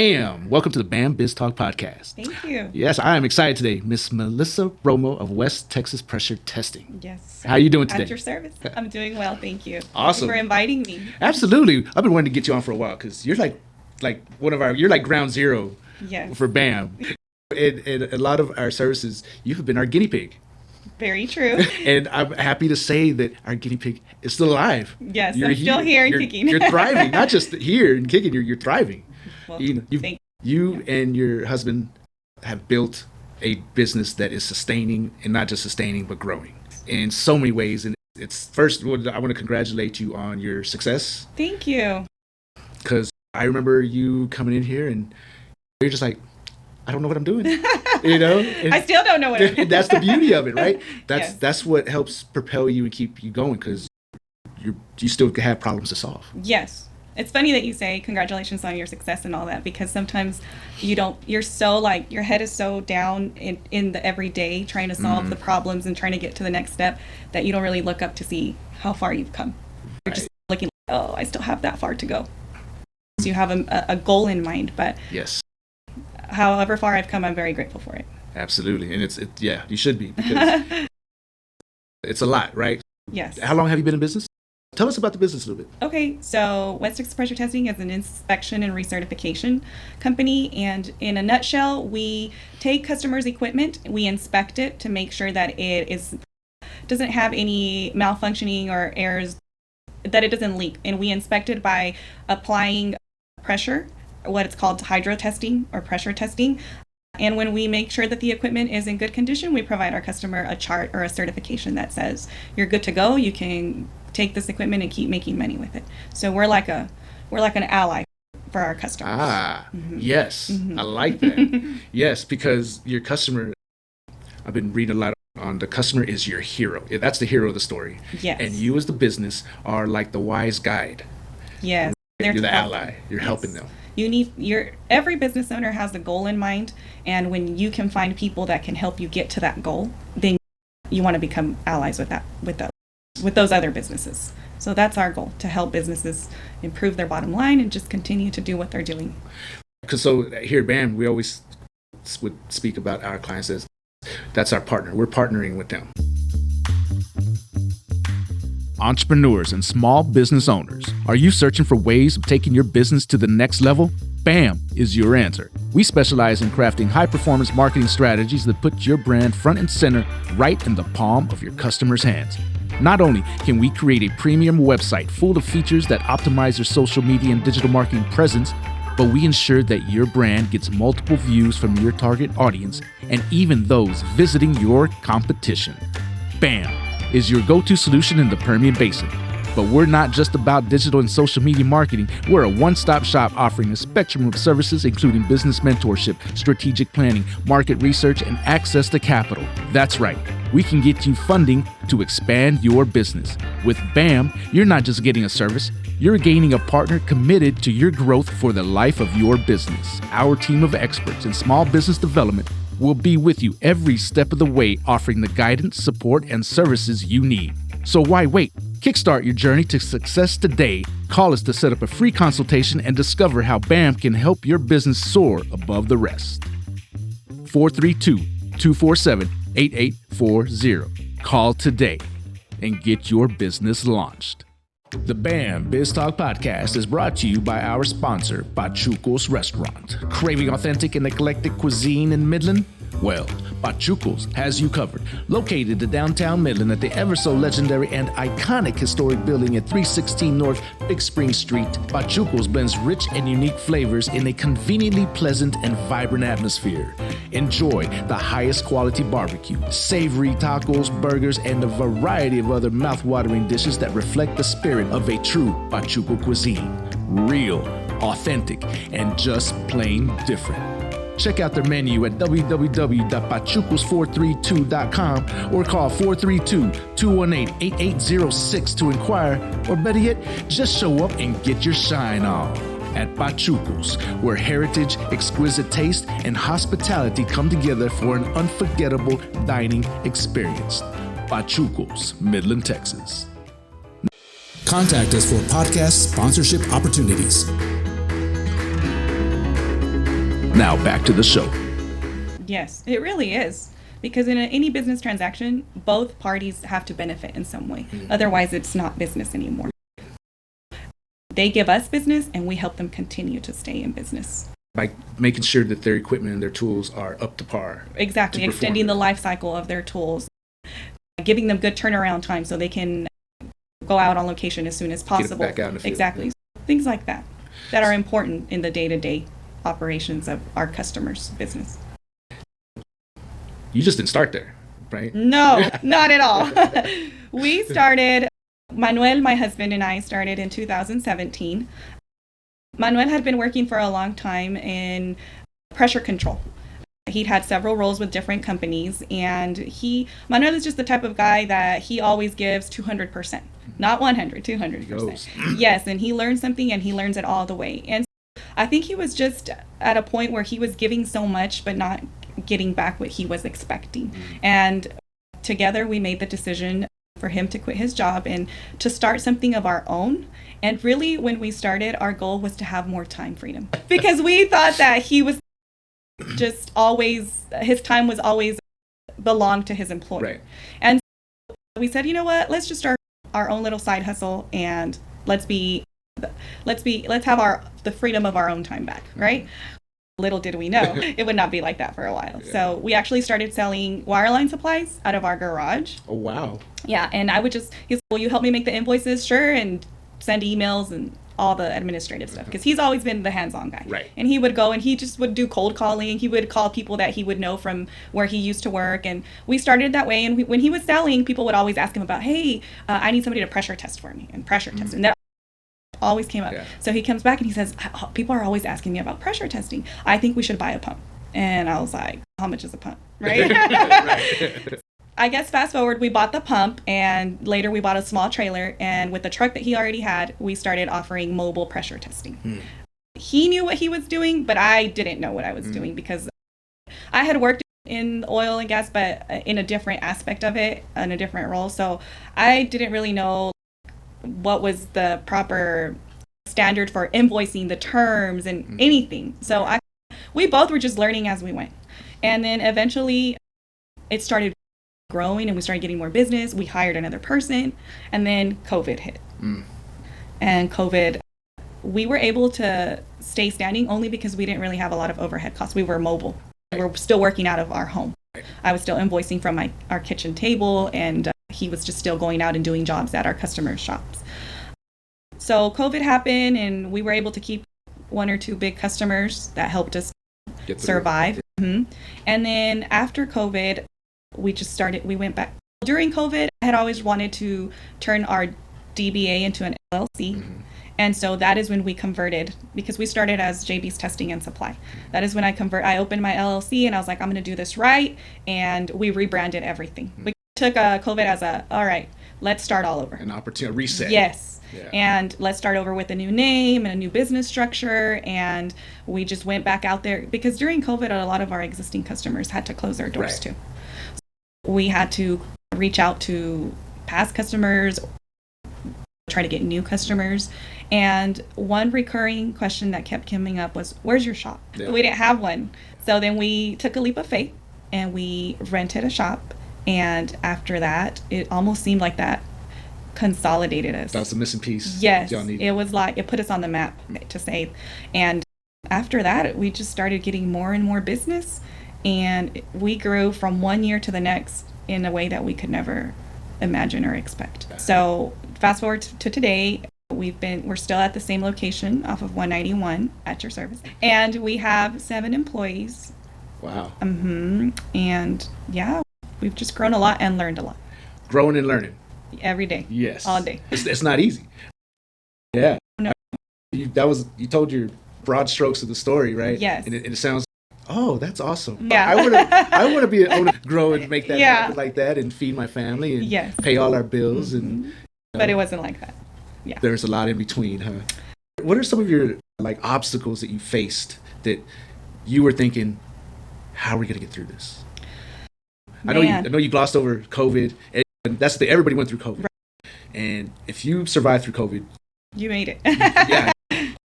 BAM! Welcome to the BAM Biz Talk podcast. Thank you. Yes, I am excited today. Miss Melissa Romo of West Texas Pressure Testing. Yes. How are you doing today? At your service. I'm doing well, thank you. Awesome. Thank you for inviting me. Absolutely. I've been wanting to get you on for a while because you're like you're like ground zero Yes. for BAM. And a lot of our services, you have been our guinea pig. Very true. And I'm happy to say that our guinea pig is still alive. Yes, I'm still here and kicking. You're thriving, not just here and kicking, you're thriving. Well, You and your husband have built a business that is sustaining, and not just sustaining, but growing in so many ways. And it's first, I want to congratulate you on your success. Thank you. Because I remember you coming in here and you're just like, I don't know what I'm doing. And I still don't know what I'm doing. That's the beauty of it, right? Yes. That's what helps propel you and keep you going, because you still have problems to solve. Yes. It's funny that you say congratulations on your success and all that, because sometimes you're so like, your head is so down in the everyday trying to solve the problems and trying to get to the next step that you don't really look up to see how far you've come. You're just looking like, oh, I still have that far to go. So you have a goal in mind, but yes, however far I've come, I'm very grateful for it. Absolutely. And yeah, you should be, because it's a lot, right? Yes. How long have you been in business? Tell us about the business a little bit. Okay, so West Texas Pressure Testing is an inspection and recertification company, and in a nutshell, we take customers' equipment, we inspect it to make sure that doesn't have any malfunctioning or errors, that it doesn't leak, and we inspect it by applying pressure, what it's called hydro testing or pressure testing. And when we make sure that the equipment is in good condition, we provide our customer a chart or a certification that says you're good to go. You can take this equipment and keep making money with it. So we're like an ally for our customers. Yes, I like that. Yes, because your customer, I've been reading a lot on the customer is your hero. That's the hero of the story. Yes. And you as the business are like the wise guide. Yes. You're the ally. You're helping them. Every business owner has a goal in mind, and when you can find people that can help you get to that goal, then you want to become allies with those other businesses. So that's our goal, to help businesses improve their bottom line and just continue to do what they're doing. Because so here at BAM, we always would speak about our clients as that's our partner. We're partnering with them. Entrepreneurs and small business owners, are you searching for ways of taking your business to the next level? BAM is your answer. We specialize in crafting high-performance marketing strategies that put your brand front and center, right in the palm of your customers' hands. Not only can we create a premium website full of features that optimize your social media and digital marketing presence, but we ensure that your brand gets multiple views from your target audience and even those visiting your competition. BAM is your go-to solution in the Permian Basin. But we're not just about digital and social media marketing. We're a one-stop shop offering a spectrum of services, including business mentorship, strategic planning, market research, and access to capital. That's right. We can get you funding to expand your business. With BAM, you're not just getting a service, you're gaining a partner committed to your growth for the life of your business. Our team of experts in small business development will be with you every step of the way, offering the guidance, support, and services you need. So why wait? Kickstart your journey to success today. Call us to set up a free consultation and discover how BAM can help your business soar above the rest. 432-247-8840. Call today and get your business launched. The BAM Biz Talk podcast is brought to you by our sponsor, Pachuco's Restaurant. Craving authentic and eclectic cuisine in Midland? Well, Pachuco's has you covered. Located in downtown Midland at the ever-so-legendary and iconic historic building at 316 North Big Spring Street, Pachuco's blends rich and unique flavors in a conveniently pleasant and vibrant atmosphere. Enjoy the highest quality barbecue, savory tacos, burgers, and a variety of other mouth-watering dishes that reflect the spirit of a true Pachuco cuisine. Real, authentic, and just plain different. Check out their menu at www.pachucos432.com or call 432-218-8806 to inquire, or better yet, just show up and get your shine on. At Pachucos, where heritage, exquisite taste, and hospitality come together for an unforgettable dining experience. Pachucos, Midland, Texas. Contact us for podcast sponsorship opportunities. Now back to the show. Yes, it really is. Because in any business transaction, both parties have to benefit in some way. Otherwise, it's not business anymore. They give us business and we help them continue to stay in business. By making sure that their equipment and their tools are up to par. Exactly. Extending the life cycle of their tools. Giving them good turnaround time so they can go out on location as soon as possible. Get it back out in the field. Exactly. Things like that are important in the day-to-day operations of our customers' business. You just didn't start there, right? No, not at all. We started, Manuel, my husband, and I started in 2017. Manuel had been working for a long time in pressure control. He'd had several roles with different companies, and Manuel is just the type of guy that he always gives 200%, not 100, 200%. Yes, and he learns something and he learns it all the way. And I think he was just at a point where he was giving so much, but not getting back what he was expecting. And together we made the decision for him to quit his job and to start something of our own. And really, when we started, our goal was to have more time freedom, because we thought that he was just always, his time was always belonged to his employer. Right. And so we said, you know what, let's just start our own little side hustle and let's have the freedom of our own time back, right? Little did we know it would not be like that for a while. Yeah. So we actually started selling wireline supplies out of our garage. Oh, wow. Yeah, and I would he's, will you help me make the invoices? Sure, and send emails and all the administrative stuff, because he's always been the hands-on guy. Right. And he would go and he just would do cold calling. He would call people that he would know from where he used to work. And we started that way. And when he was selling, people would always ask him about, hey, I need somebody to pressure test for me, and pressure test. And that always came up. Yeah. So he comes back and he says, people are always asking me about pressure testing. I think we should buy a pump. And I was like, how much is a pump? Right? Right. I guess fast forward, we bought the pump, and later we bought a small trailer, and with the truck that he already had, we started offering mobile pressure testing. He knew what he was doing, but I didn't know what I was doing, because I had worked in oil and gas, but in a different aspect of it, in a different role. So I didn't really know what was the proper standard for invoicing, the terms, and anything. So we both were just learning as we went. And then eventually it started growing and we started getting more business. We hired another person, and then COVID hit. And COVID, we were able to stay standing only because we didn't really have a lot of overhead costs. We were mobile. We were still working out of our home. I was still invoicing from our kitchen table, and he was just still going out and doing jobs at our customers' shops. So COVID happened, and we were able to keep one or two big customers that helped us survive. And then after COVID, we went back. During COVID, I had always wanted to turn our DBA into an LLC. And so that is when we converted, because we started as JB's Testing and Supply. That is when I opened my LLC, and I was like, I'm going to do this right. And we rebranded everything. We took COVID as all right, let's start all over. An opportunity, a reset. Yes. Yeah. And let's start over with a new name and a new business structure. And we just went back out there, because during COVID, a lot of our existing customers had to close their doors too. So we had to reach out to past customers, try to get new customers. And one recurring question that kept coming up was, where's your shop? Yeah. We didn't have one. So then we took a leap of faith and we rented a shop. And after that, it almost seemed like that consolidated us. That's the missing piece. Yes. It was like, it put us on the map to say. And after that, we just started getting more and more business. And we grew from one year to the next in a way that we could never imagine or expect. So fast forward to today, we're still at the same location off of 191 at your service, and we have 7 employees. Wow. And yeah, we've just grown a lot and learned a lot. Growing and learning every day. Yes. All day. It's not easy. Yeah. No. You told your broad strokes of the story, right? Yes. And it sounds, oh, that's awesome. Yeah. I want to be an owner, grow and make that happen like that, and feed my family and pay all our bills. And but it wasn't like that. Yeah. There's a lot in between, huh? What are some of your obstacles that you faced that you were thinking, how are we going to get through this? I know you glossed over COVID, and that's everybody went through COVID. Right. And if you survived through COVID, you made it. Yeah.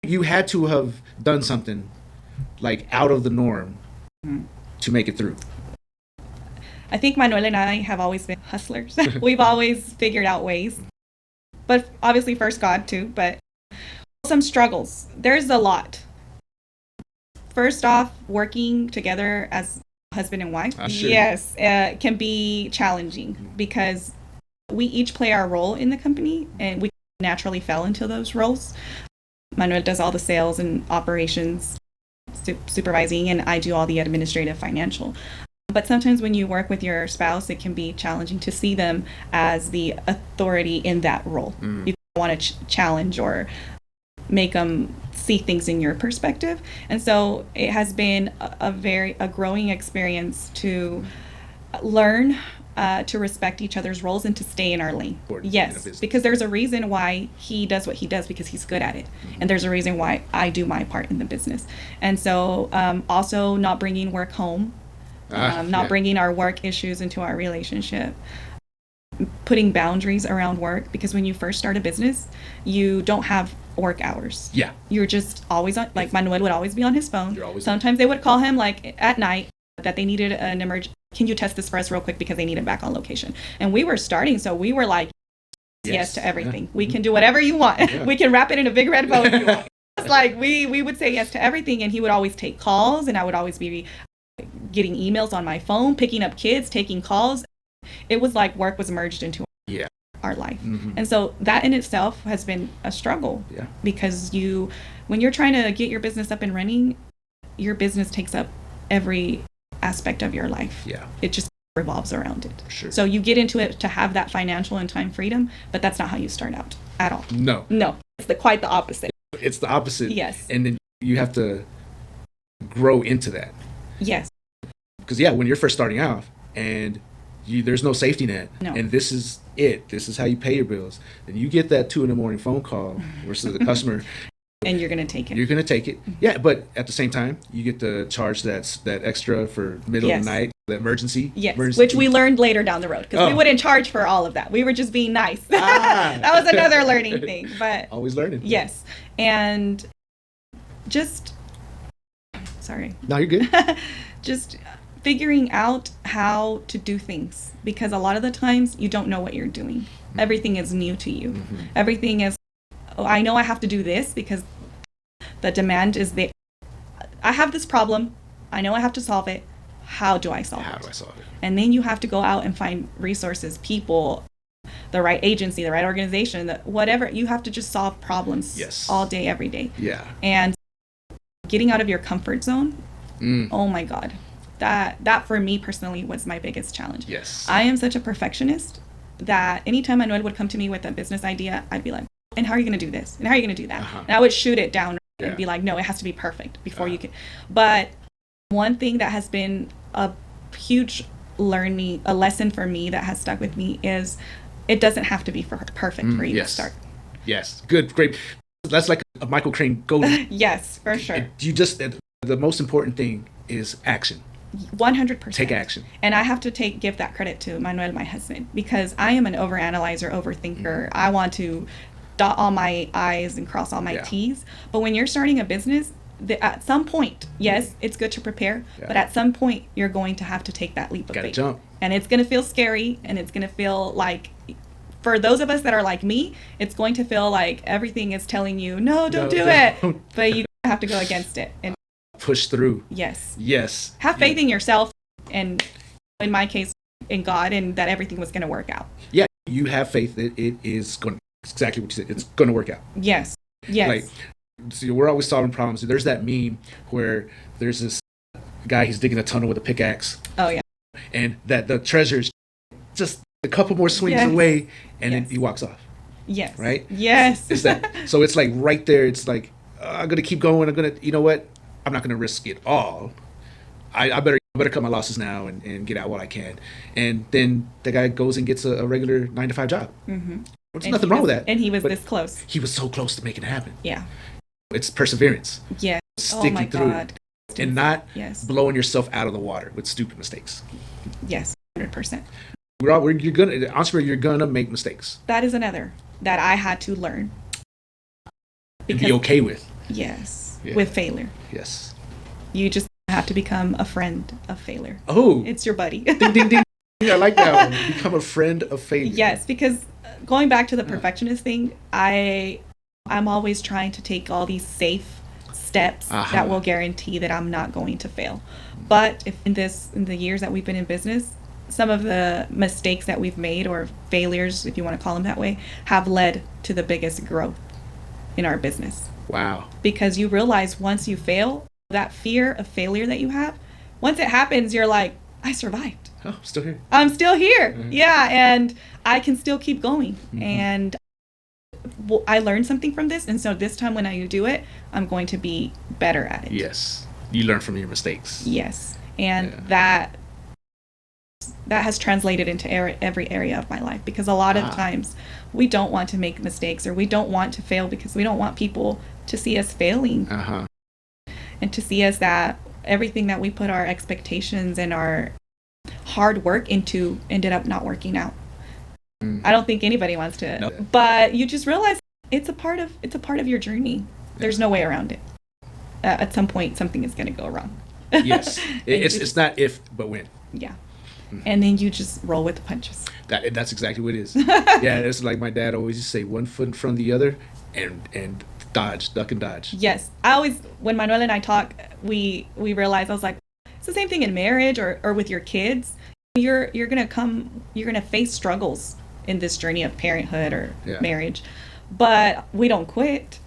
You had to have done something like out of the norm to make it through? I think Manuel and I have always been hustlers. We've always figured out ways, but obviously first God too, but some struggles. There's a lot. First off, working together as husband and wife, yes, can be challenging because we each play our role in the company and we naturally fell into those roles. Manuel does all the sales and operations, supervising, and I do all the administrative financial. But sometimes when you work with your spouse, it can be challenging to see them as the authority in that role. You want to challenge or make them see things in your perspective. And so it has been a growing experience to learn to respect each other's roles and to stay in our lane. Yes, because there's a reason why he does what he does, because he's good at it. And there's a reason why I do my part in the business. And so also not bringing work home, bringing our work issues into our relationship, putting boundaries around work, because when you first start a business, you don't have work hours. Yeah. You're just always on, like Manuel would always be on his phone. Sometimes they would call him like at night that they needed an emergency. Can you test this for us real quick because they need it back on location? And we were starting, so we were like, yes to everything. We can do whatever you want. We can wrap it in a big red bow if you want. It's like we would say yes to everything, and he would always take calls, and I would always be getting emails on my phone, picking up kids, taking calls. It was like work was merged into our life. And so that in itself has been a struggle because when you're trying to get your business up and running, your business takes up every aspect of your life. It just revolves around it. So you get into it to have that financial and time freedom, but that's not how you start out at all. No, it's quite the opposite. It's the opposite. Yes. And then you have to grow into that. Yes. Because when you're first starting out and there's no safety net, and this is how you pay your bills, then you get that 2 a.m. phone call versus the customer. And you're going to take it. You're going to take it. Yeah, but at the same time, you get to charge that extra for middle of the night, the emergency. Yes, which we learned later down the road, because we wouldn't charge for all of that. We were just being nice. That was another learning thing. But always learning. Yes. And just, sorry. No, you're good. Just figuring out how to do things, because a lot of the times you don't know what you're doing. Everything is new to you. Everything is, I know I have to do this because the demand is there. I have this problem. I know I have to solve it. How do I solve it? And then you have to go out and find resources, people, the right agency, the right organization, whatever. You have to just solve problems all day, every day. Yeah. And getting out of your comfort zone, oh my God. That for me personally was my biggest challenge. Yes. I am such a perfectionist that anytime Manuel would come to me with a business idea, I'd be like, and how are you going to do this? And how are you going to do that? And I would shoot it down and be like, no, it has to be perfect before you can. But one thing that has been a huge a lesson for me that has stuck with me is it doesn't have to be perfect for you to start. Yes. Good. Great. That's like a Michael Crane golden. Yes, for sure. The most important thing is action. 100%. Take action. And I have to give that credit to Manuel, my husband, because I am an overanalyzer, overthinker. I want to dot all my I's and cross all my T's. But when you're starting a business, at some point, yes, it's good to prepare, but at some point you're going to have to take that leap of faith. Jump. And it's going to feel scary, and it's going to feel like, for those of us that are like me, it's going to feel like everything is telling you, no, don't do it. But you have to go against it and push through. Yes. Have faith in yourself, and in my case, in God, and that everything was going to work out. Yeah, you have faith that it is going to, exactly what you said, it's going to work out. Yes. Like, so we're always solving problems. There's that meme where there's this guy, he's digging a tunnel with a pickaxe. Oh, yeah. And that the treasure's just a couple more swings away, and then he walks off. Yes. Right? Yes. It's that. So it's like right there, it's like, I'm going to keep going. I'm going to, you know what? I'm not going to risk it all. I better cut my losses now and get out what I can. And then the guy goes and gets a regular 9-to-5 job. There's nothing wrong with that. And he was this close. He was so close to making it happen. Yeah. It's perseverance. Yeah. Sticking through it. And not blowing yourself out of the water with stupid mistakes. Yes, 100%. You're gonna make mistakes. That is another that I had to learn. And be okay with. Yes. Yeah. With failure. Yes. You just have to become a friend of failure. Oh, It's your buddy. ding, ding, ding. I like that one. Become a friend of failure. Yes, because going back to the perfectionist thing, I'm always trying to take all these safe steps that will guarantee that I'm not going to fail. But if in the years that we've been in business, some of the mistakes that we've made, or failures, if you want to call them that way, have led to the biggest growth in our business. Wow. Because you realize once you fail, that fear of failure that you have, once it happens, you're like, I survived. Oh, still here. I'm still here. Yeah, and I can still keep going. And I learned something from this, and so this time when I do it, I'm going to be better at it. Yes. You learn from your mistakes. Yes. And that has translated into every area of my life, because a lot of times we don't want to make mistakes, or we don't want to fail because we don't want people to see us failing. And to see us that everything that we put our expectations and our hard work into ended up not working out. I don't think anybody wants to. No. But you just realize it's a part of your journey. There's no way around it. At some point, something is going to go wrong. Yes, it's not if, but when. Yeah, and then you just roll with the punches. That's exactly what it is. Yeah, it's like my dad always used to say, one foot in front of the other, and duck and dodge. Yes, I always, when Manuel and I talk, we realize, I was like, it's the same thing in marriage or with your kids. You're gonna face struggles in this journey of parenthood or marriage, but we don't quit.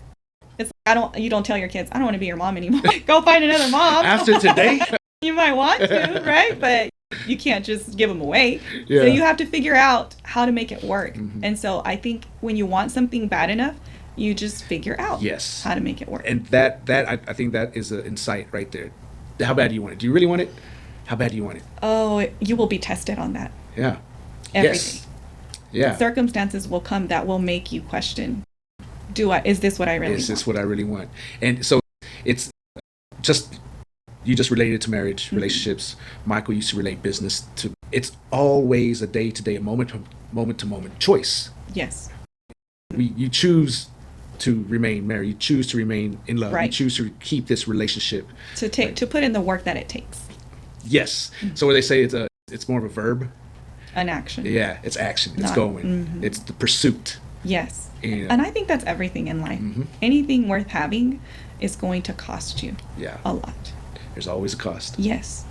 It's like, you don't tell your kids, I don't want to be your mom anymore. Go find another mom. After today? You might want to, right? But you can't just give them away. Yeah. So you have to figure out how to make it work. And so I think when you want something bad enough, you just figure out how to make it work. And I think that is an insight right there. How bad do you want it? Do you really want it? How bad do you want it? Oh, you will be tested on that. Yeah. Everything. Yes. Yeah. Circumstances will come that will make you question, is this what I really want? Is this what I really want? And so it's just, you just related to marriage, relationships. Michael used to relate business to, it's always a day-to-day, a moment-to-moment choice. Yes. You choose to remain married. You choose to remain in love. Right. You choose to keep this relationship. To put in the work that it takes. Yes. So where they say it's more of a verb. An action. Yeah, it's action. It's going. It's the pursuit. Yes. And I think that's everything in life. Anything worth having is going to cost you a lot. There's always a cost. Yes.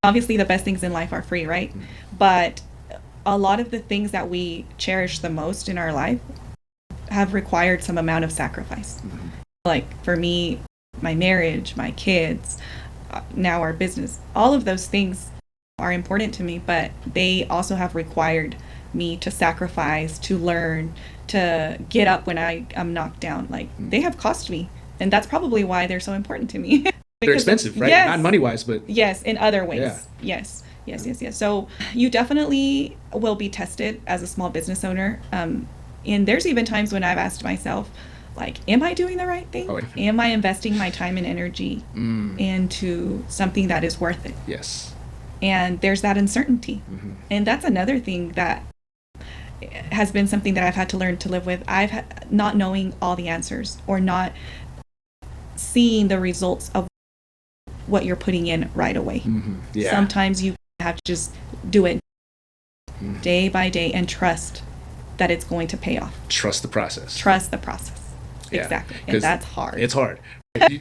Obviously, the best things in life are free, right? But a lot of the things that we cherish the most in our life have required some amount of sacrifice. Like for me, my marriage, my kids, now our business, all of those things are important to me, but they also have required me to sacrifice, to learn, to get up when I'm knocked down. Like they have cost me, and that's probably why they're so important to me. They're expensive, right? Yes, not money wise, but yes, in other ways. Yeah. Yes. So you definitely will be tested as a small business owner. And there's even times when I've asked myself, like, am I doing the right thing? Am I investing my time and energy into something that is worth it? Yes. And there's that uncertainty. And that's another thing that has been something that I've had to learn to live with. Not knowing all the answers, or not seeing the results of what you're putting in right away. Yeah. Sometimes you have to just do it day by day and trust that it's going to pay off. Trust the process. Yeah. Exactly. And that's hard. It's hard.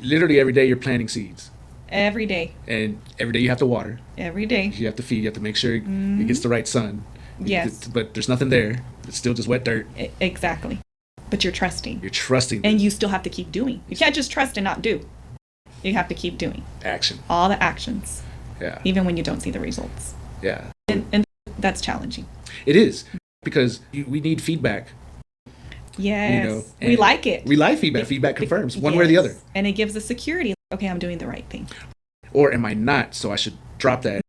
Literally every day you're planting seeds. Every day. And every day you have to water. Every day. You have to feed. You have to make sure it gets the right sun. Yes. But there's nothing there. It's still just wet dirt. Exactly. But you're trusting. And you still have to keep doing. You can't just trust and not do. You have to keep doing. Action. All the actions. Yeah. Even when you don't see the results. Yeah. And that's challenging. It is. Because we need feedback. Yes. We like it. We like feedback. Feedback confirms one way or the other. And it gives us security. Okay, I'm doing the right thing. Or am I not? So I should drop that.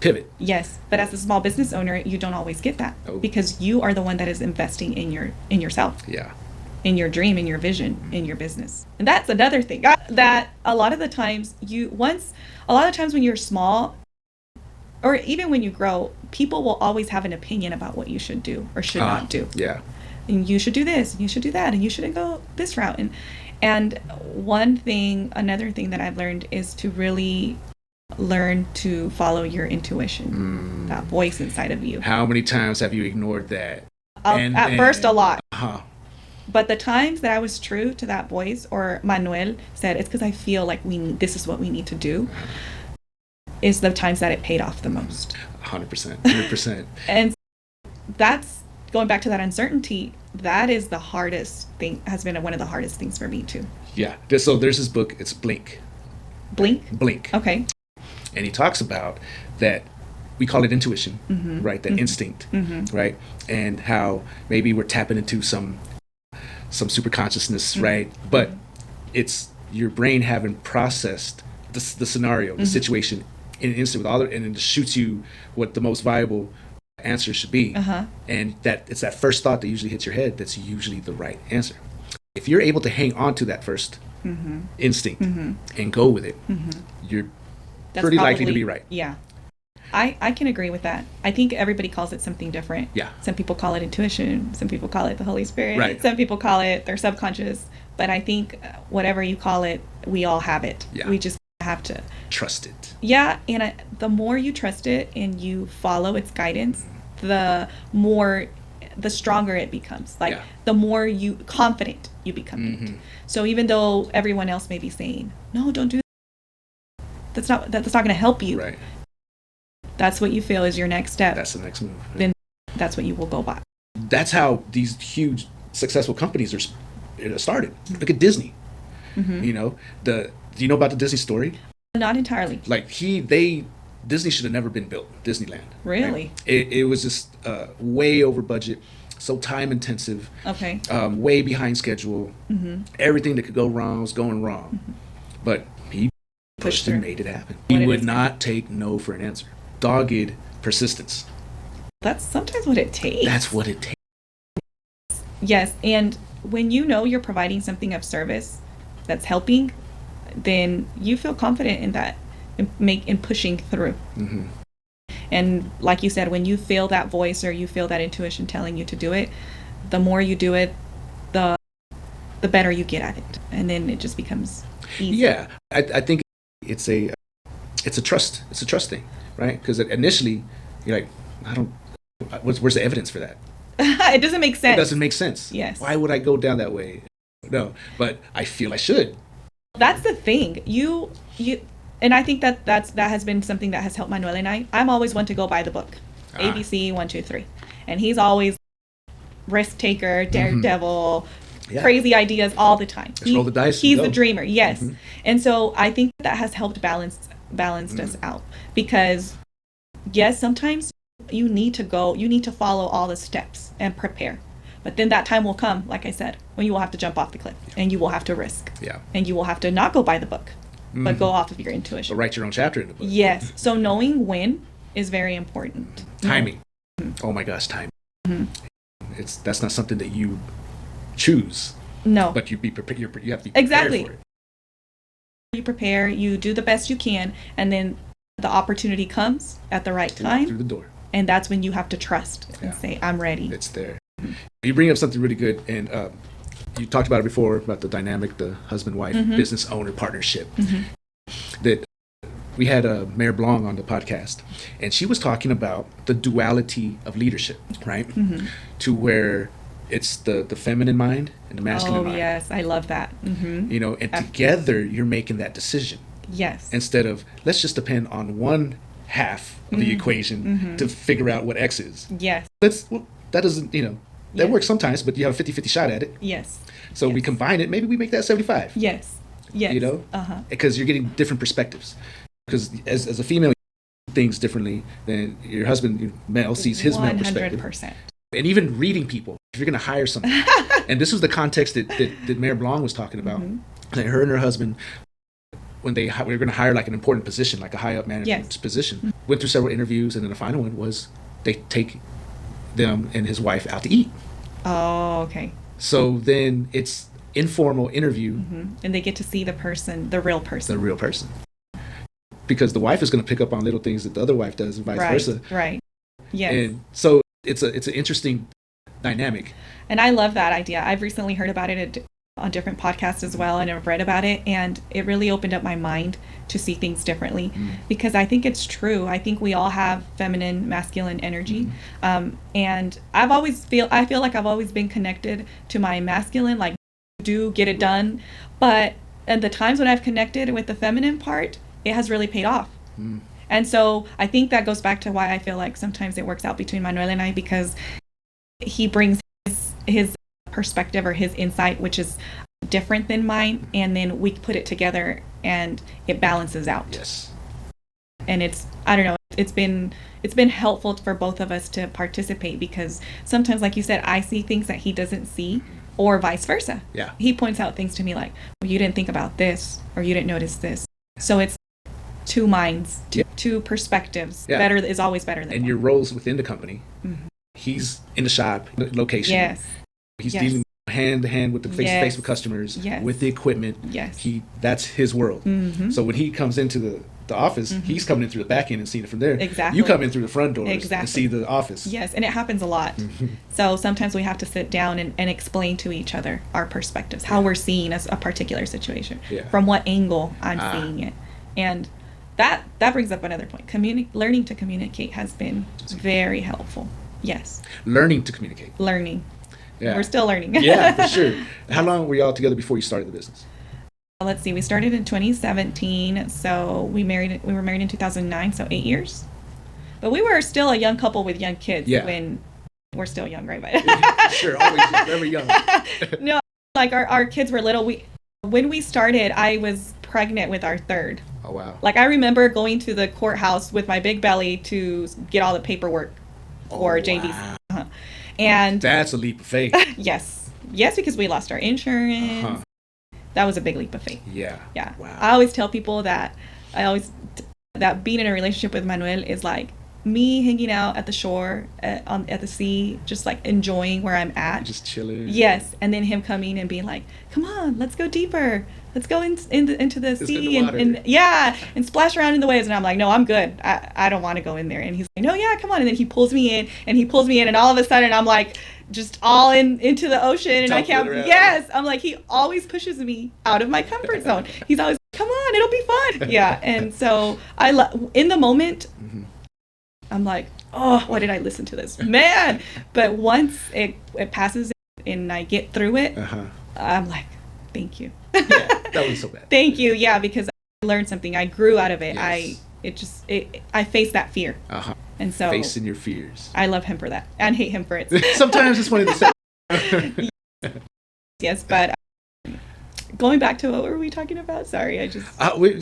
Pivot. Yes. But as a small business owner, you don't always get that. Because you are the one that is investing in yourself. Yeah. In your dream, in your vision, in your business. And that's another thing that a lot of the times when you're small, or even when you grow, people will always have an opinion about what you should do or should not do. Yeah. And you should do this, and you should do that, and you shouldn't go this route. And another thing that I've learned is to really learn to follow your intuition, that voice inside of you. How many times have you ignored that? At first, a lot. Uh-huh. But the times that I was true to that voice, or Manuel said, it's because I feel like this is what we need to do, is the times that it paid off the most. 100%. 100%. And that's going back to that uncertainty. That is the hardest thing, has been one of the hardest things for me too. Yeah. So there's this book, it's Blink. Blink? Okay. And he talks about that, we call it intuition, right? That instinct, right? And how maybe we're tapping into some super consciousness, right? But it's your brain having processed the scenario, the situation in an instant with all and it shoots you what the most viable answer should be. And that it's that first thought that usually hits your head that's usually the right answer. If you're able to hang on to that first instinct and go with it, you're pretty likely to be right. Yeah. I can agree with that. I think everybody calls it something different. Yeah. Some people call it intuition. Some people call it the Holy Spirit. Right. Some people call it their subconscious. But I think whatever you call it, we all have it. Yeah. We just have to trust it. Yeah. And the more you trust it and you follow its guidance, the stronger it becomes. Like the more confident you become. So even though everyone else may be saying, no, don't do that. That's not going to help you. Right. That's what you feel is your next step. That's the next move. Then that's what you will go by. That's how these huge successful companies are started. Look at Disney. You know, do you know about the Disney story? Not entirely. Like Disney should have never been built. Disneyland. Really? Right? It was just way over budget, so time intensive. Okay. Way behind schedule. Everything that could go wrong was going wrong, but he pushed and made it happen. He would not take no for an answer. Dogged persistence. That's sometimes what it takes. That's what it takes. Yes, and when you know you're providing something of service that's helping, then you feel confident in that, in pushing through. And like you said, when you feel that voice or you feel that intuition telling you to do it, the more you do it, the better you get at it, and then it just becomes easy. Yeah, I think it's a trust thing. Right? Because initially, you're like, where's the evidence for that? It doesn't make sense. It doesn't make sense. Yes. Why would I go down that way? No, but I feel I should. That's the thing. You, and I think that has been something that has helped Manuel and I. I'm always one to go by the book, ABC 1, 2, 3, and he's always risk taker, daredevil, crazy ideas all the time. Roll the dice. He's a dreamer. Yes, and so I think that has helped balanced us out, because yes, sometimes you need to follow all the steps and prepare, but then that time will come, like I said, when you will have to jump off the cliff and you will have to risk, and you will have to not go by the book, but go off of your intuition, or write your own chapter in the book. Yes. So knowing when is very important. Timing. Oh my gosh, timing. That's not something that you choose. No, but you have to be prepared exactly for it. You prepare, you do the best you can, and then the opportunity comes at the right time through the door, and that's when you have to trust and say, I'm ready. It's there. You bring up something really good, and you talked about it before, about the dynamic, the husband-wife business owner partnership. That we had Mayor Blanc on the podcast, and she was talking about the duality of leadership, right? To where it's the feminine mind and the masculine mind. Oh, yes. I love that. You know, and together you're making that decision. Yes. Instead of, let's just depend on one half of the equation to figure out what X is. Yes. That doesn't, that works sometimes, but you have a 50-50 shot at it. Yes. So we combine it. Maybe we make that 75. Yes. Yes. Because you're getting different perspectives. Because as a female, you see things differently than your husband, male, sees his male perspective. 100%. And even reading people, if you're going to hire someone, and this was the context that Mayor Blanc was talking about, that her and her husband, when we were going to hire like an important position, like a high up management position, went through several interviews, and then the final one was they take them and his wife out to eat. Oh, okay. So then it's informal interview, and they get to see the real person. Because the wife is going to pick up on little things that the other wife does, and vice versa. Right. Yes. And so it's an interesting dynamic. And I love that idea. I've recently heard about it on different podcasts as well, and I've read about it, and it really opened up my mind to see things differently, because I think it's true. I think we all have feminine, masculine energy, and I feel like I've always been connected to my masculine, like do get it done, but at the times when I've connected with the feminine part, it has really paid off. And so I think that goes back to why I feel like sometimes it works out between Manuel and I, because he brings his perspective or his insight, which is different than mine, and then we put it together and it balances out. Yes. And I don't know, it's been helpful for both of us to participate, because sometimes, like you said, I see things that he doesn't see, or vice versa. Yeah. He points out things to me like, well, you didn't think about this, or you didn't notice this. So it's two minds, two perspectives. Yeah. Better is always better than And one. your roles within the company. He's in the shop, location. Yes. He's dealing hand to hand with the face to face with customers, with the equipment. Yes. That's his world. So when he comes into the office, he's coming in through the back end and seeing it from there. Exactly. You come in through the front doors and see the office. Yes, and it happens a lot. So sometimes we have to sit down and explain to each other our perspectives, how we're seeing a particular situation, from what angle I'm seeing it. And that brings up another point. Learning to communicate has been very helpful. Yes. Learning to communicate. Learning. Yeah. We're still learning. Yeah, for sure. How long were y'all together before you started the business? Let's see. We started in 2017, so we were married in 2009, so 8 years. But we were still a young couple with young kids when we're still young, right? But sure, always very young. No, like our kids were little. When we started, I was pregnant with our third. Oh wow. Like I remember going to the courthouse with my big belly to get all the paperwork for JB's. Wow. And that's a leap of faith. Yes, because we lost our insurance. That was a big leap of faith. Yeah. Wow. I always tell people that being in a relationship with Manuel is like me hanging out at the shore at the sea, just like enjoying where I'm at, just chilling. Yes, and then him coming and being like, "Come on, let's go deeper. Let's go into the sea and splash around in the waves." And I'm like, "No, I'm good. I don't want to go in there." And he's like, "No, yeah, come on." And then he pulls me in, and all of a sudden I'm like, just all into the ocean, and I can't. Yes, I'm like, he always pushes me out of my comfort zone. He's always, "Come on, it'll be fun." Yeah, and so in the moment. I'm like, oh, why did I listen to this, man? But once it passes and I get through it, I'm like, thank you. Yeah, that wasn't so bad. Thank you. Yeah, because I learned something. I grew out of it. Yes. I faced that fear. And so facing your fears. I love him for that and hate him for it. Sometimes it's funny to say. Yes, but going back to what were we talking about? Sorry, I just.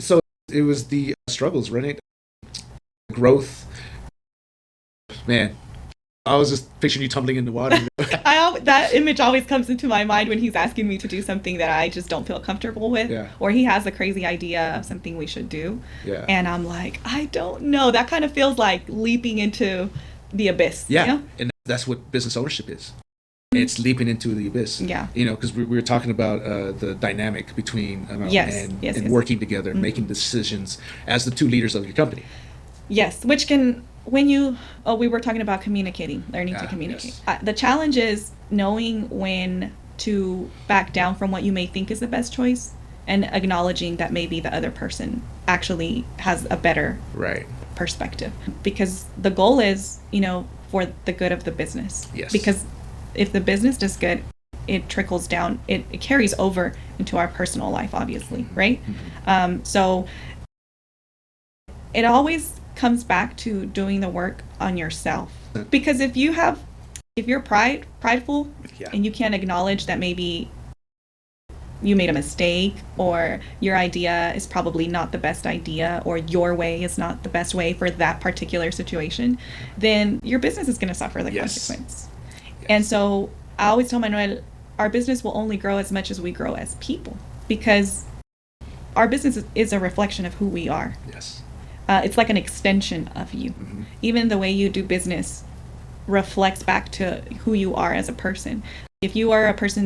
So it was the struggles, right? Growth. Man, I was just picturing you tumbling in the water. That image always comes into my mind when he's asking me to do something that I just don't feel comfortable with, or he has a crazy idea of something we should do, and I'm like, I don't know. That kind of feels like leaping into the abyss. Yeah, you know? And that's what business ownership is. It's leaping into the abyss. Yeah. Because we were talking about the dynamic between and working together, making decisions as the two leaders of your company. Yes, which can. We were talking about learning to communicate. Yes. The challenge is knowing when to back down from what you may think is the best choice and acknowledging that maybe the other person actually has a better perspective. Because the goal is, for the good of the business. Yes. Because if the business does good, it trickles down, it carries over into our personal life, obviously, right? So it always comes back to doing the work on yourself, because if you're prideful and you can't acknowledge that maybe you made a mistake, or your idea is probably not the best idea, or your way is not the best way for that particular situation, then your business is going to suffer the consequence. And so I always tell Manuel, our business will only grow as much as we grow as people, because our business is a reflection of who we are. Yes. It's like an extension of you. Even the way you do business reflects back to who you are as a person. If you are a person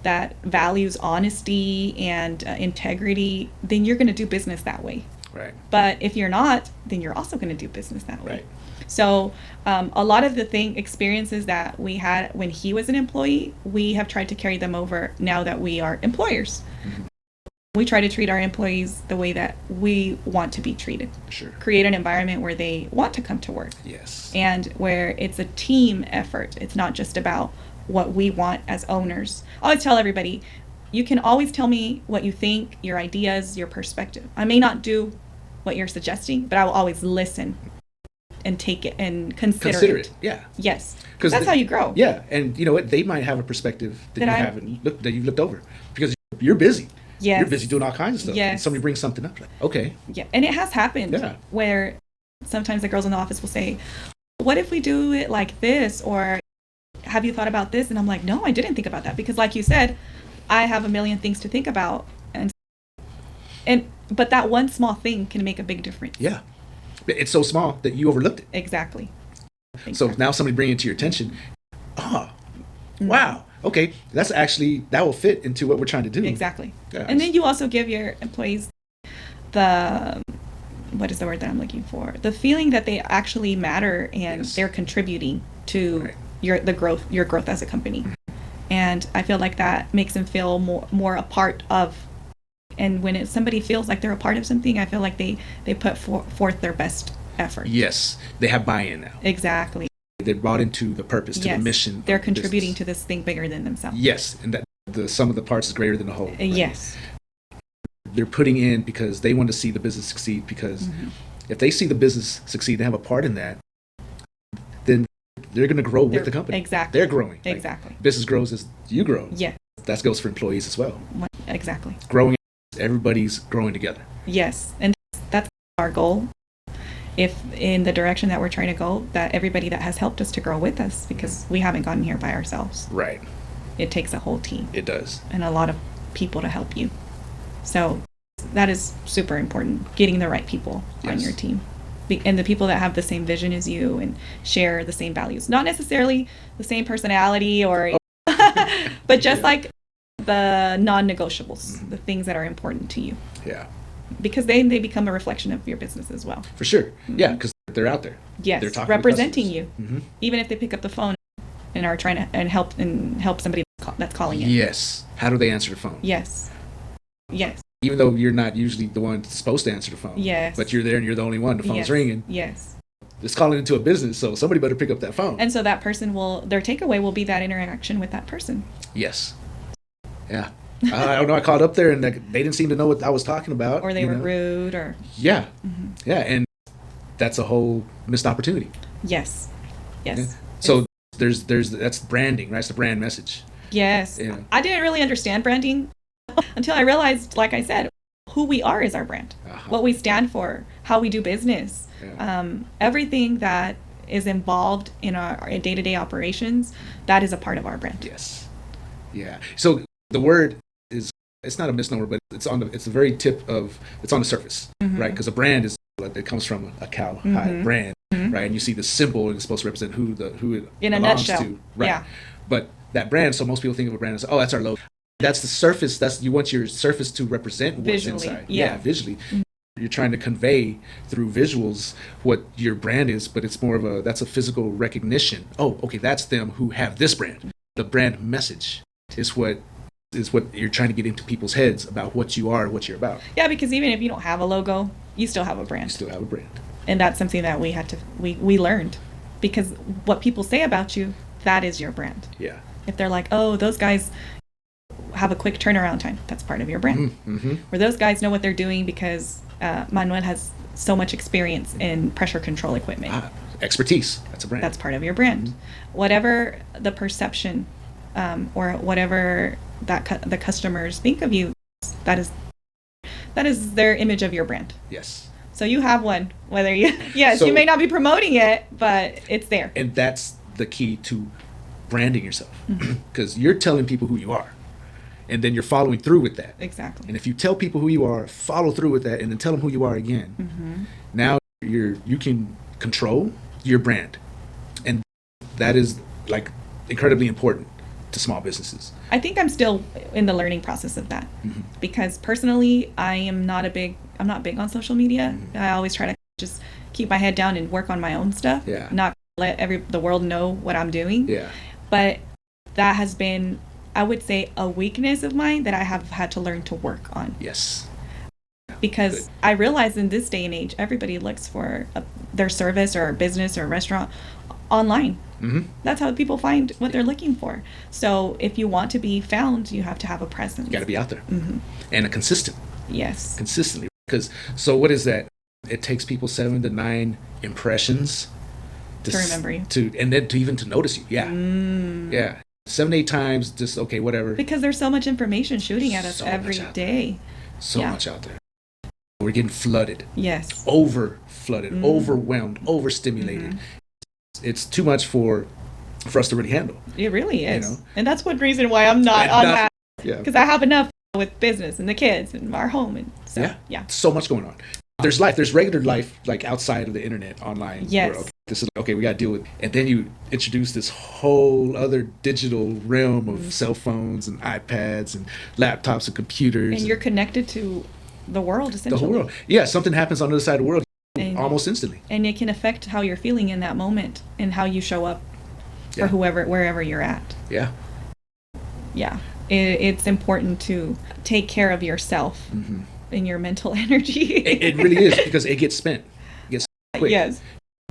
that values honesty and integrity, then you're going to do business that way. Right. But if you're not, then you're also going to do business that way. Right. So a lot of the experiences that we had when he was an employee, we have tried to carry them over now that we are employers. Mm-hmm. We try to treat our employees the way that we want to be treated. Sure. Create an environment where they want to come to work. Yes. And where it's a team effort. It's not just about what we want as owners. I always tell everybody, you can always tell me what you think, your ideas, your perspective. I may not do what you're suggesting, but I will always listen and take it and consider it. Yeah. Yes. Because that's how you grow. Yeah. And you know what? They might have a perspective that you've looked over because you're busy. Yes. You're busy doing all kinds of stuff. Yes. And somebody brings something up. Like, okay. Yeah. And it has happened where sometimes the girls in the office will say, what if we do it like this? Or have you thought about this? And I'm like, no, I didn't think about that. Because like you said, I have a million things to think about. But that one small thing can make a big difference. Yeah. It's so small that you overlooked it. Exactly. So now somebody bring it to your attention. Oh, wow. Okay. That will fit into what we're trying to do. Exactly. Yeah. And then you also give your employees what is the word that I'm looking for? The feeling that they actually matter and they're contributing to your growth as a company. And I feel like that makes them feel more a part of. And when somebody feels like they're a part of something, I feel like they put forth their best effort. Yes, they have buy-in now. Exactly. They're bought into the purpose, to the mission. They're contributing to this thing bigger than themselves. Yes, and that the sum of the parts is greater than the whole. Right? Yes. They're putting in because they want to see the business succeed. Because if they see the business succeed and have a part in that, then they're going to grow with the company. Exactly. They're growing. Exactly. Like, business grows as you grow. Yeah. That goes for employees as well. Exactly. Growing, everybody's growing together. Yes, and that's our goal. If in the direction that we're trying to go, that everybody that has helped us to grow with us, because we haven't gotten here by ourselves. Right. It takes a whole team. It does. And a lot of people to help you. So that is super important, getting the right people on your team. And the people that have the same vision as you and share the same values. Not necessarily the same personality or, but just like the non-negotiables, the things that are important to you. Yeah. Because they become a reflection of your business as well. For sure. Yeah, because they're out there. Yes, they're talking representing you. Mm-hmm. Even if they pick up the phone and are trying to help somebody that's calling in. Yes. How do they answer the phone? Yes. Yes. Even though you're not usually the one supposed to answer the phone. Yes. But you're there and you're the only one. The phone's ringing. Yes. It's calling into a business, so somebody better pick up that phone. And so that person their takeaway will be that interaction with that person. Yes. Yeah. I don't know. I called up there and they didn't seem to know what I was talking about. Or they were rude or. Yeah. Mm-hmm. Yeah. And that's a whole missed opportunity. Yes. Yes. Yeah. So that's branding, right? It's the brand message. Yes. Yeah. I didn't really understand branding until I realized, like I said, who we are is our brand. What we stand for, how we do business, everything that is involved in our day-to-day operations, that is a part of our brand. Yes. Yeah. So the word it's not a misnomer, but it's on the very tip of, it's on the surface, right? Because a brand it comes from a cowhide brand, right? And you see the symbol and it's supposed to represent who it in a belongs nutshell. to, right? Yeah. But that brand, so most people think of a brand as, that's our logo. That's the surface. You want your surface to represent what's visually, inside. Yeah, visually. You're trying to convey through visuals what your brand is, but it's more of that's a physical recognition. Oh, okay, that's them who have this brand. The brand message is what you're trying to get into people's heads about what you are and what you're about. Yeah, because even if you don't have a logo, you still have a brand. You still have a brand. And that's something that we learned, because what people say about you, that is your brand. Yeah. If they're like, oh, those guys have a quick turnaround time, that's part of your brand. Mm-hmm. Or those guys know what they're doing because Manuel has so much experience in pressure control equipment. Expertise. That's a brand. That's part of your brand. Whatever the perception or whatever the customers think of you, that is their image of your brand. Yes. So you have one, whether you you may not be promoting it, but it's there. And that's the key to branding yourself, because you're telling people who you are, and then you're following through with that. Exactly. And if you tell people who you are, follow through with that, and then tell them who you are again, now you can control your brand, and that is like incredibly important to small businesses. I think I'm still in the learning process of that, because personally, I'm not big on social media. I always try to just keep my head down and work on my own stuff. Yeah. Not let the world know what I'm doing. Yeah. But that has been, I would say, a weakness of mine that I have had to learn to work on. Yes. Because Good. I realize in this day and age, everybody looks for their service or business or restaurant online. Mm-hmm. That's how people find what they're looking for. So if you want to be found, you have to have a presence. You got to be out there. Mm-hmm. And a consistent. Yes. Consistently. Because, so what is that? It takes people 7 to 9 impressions To remember you. And then to notice you. Yeah. Yeah. 7 to 8 times, just, okay, whatever. Because there's so much information shooting at us So every much out day. So Yeah. much out there. We're getting flooded. Yes. Over flooded, overwhelmed, overstimulated. It's too much for us to really handle. It really is. You know? And that's one reason why I'm not on that. Yeah. Because I have enough with business and the kids and our home. And so, Yeah. yeah. So much going on. There's life. There's regular life, like outside of the internet, online. Yes. Where, okay, this is okay. We got to deal with. And then you introduce this whole other digital realm of cell phones and iPads and laptops and computers. And you're connected to the world, the essentially. whole world. Yeah, something happens on the other side of the world And- almost instantly. And it can affect how you're feeling in that moment and how you show up Yeah. for wherever you're at. Yeah. Yeah. It's important to take care of yourself and your mental energy. It really is, because it gets spent. It gets spent quick. Yes.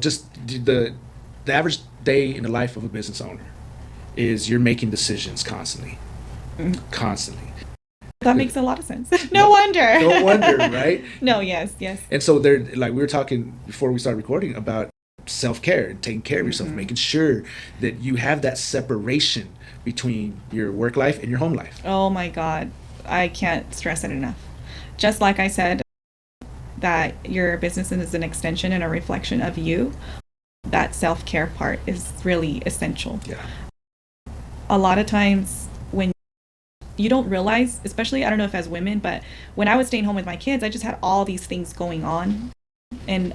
Just the average day in the life of a business owner is you're making decisions constantly. Constantly. That makes a lot of sense. No wonder. No wonder, right? No, yes. And so there, like we were talking before we started recording about self-care and taking care of yourself, making sure that you have that separation between your work life and your home life. Oh my God. I can't stress it enough. Just like I said, that your business is an extension and a reflection of you, that self-care part is really essential. Yeah. A lot of times when you don't realize, especially, I don't know if as women, but when I was staying home with my kids, I just had all these things going on. And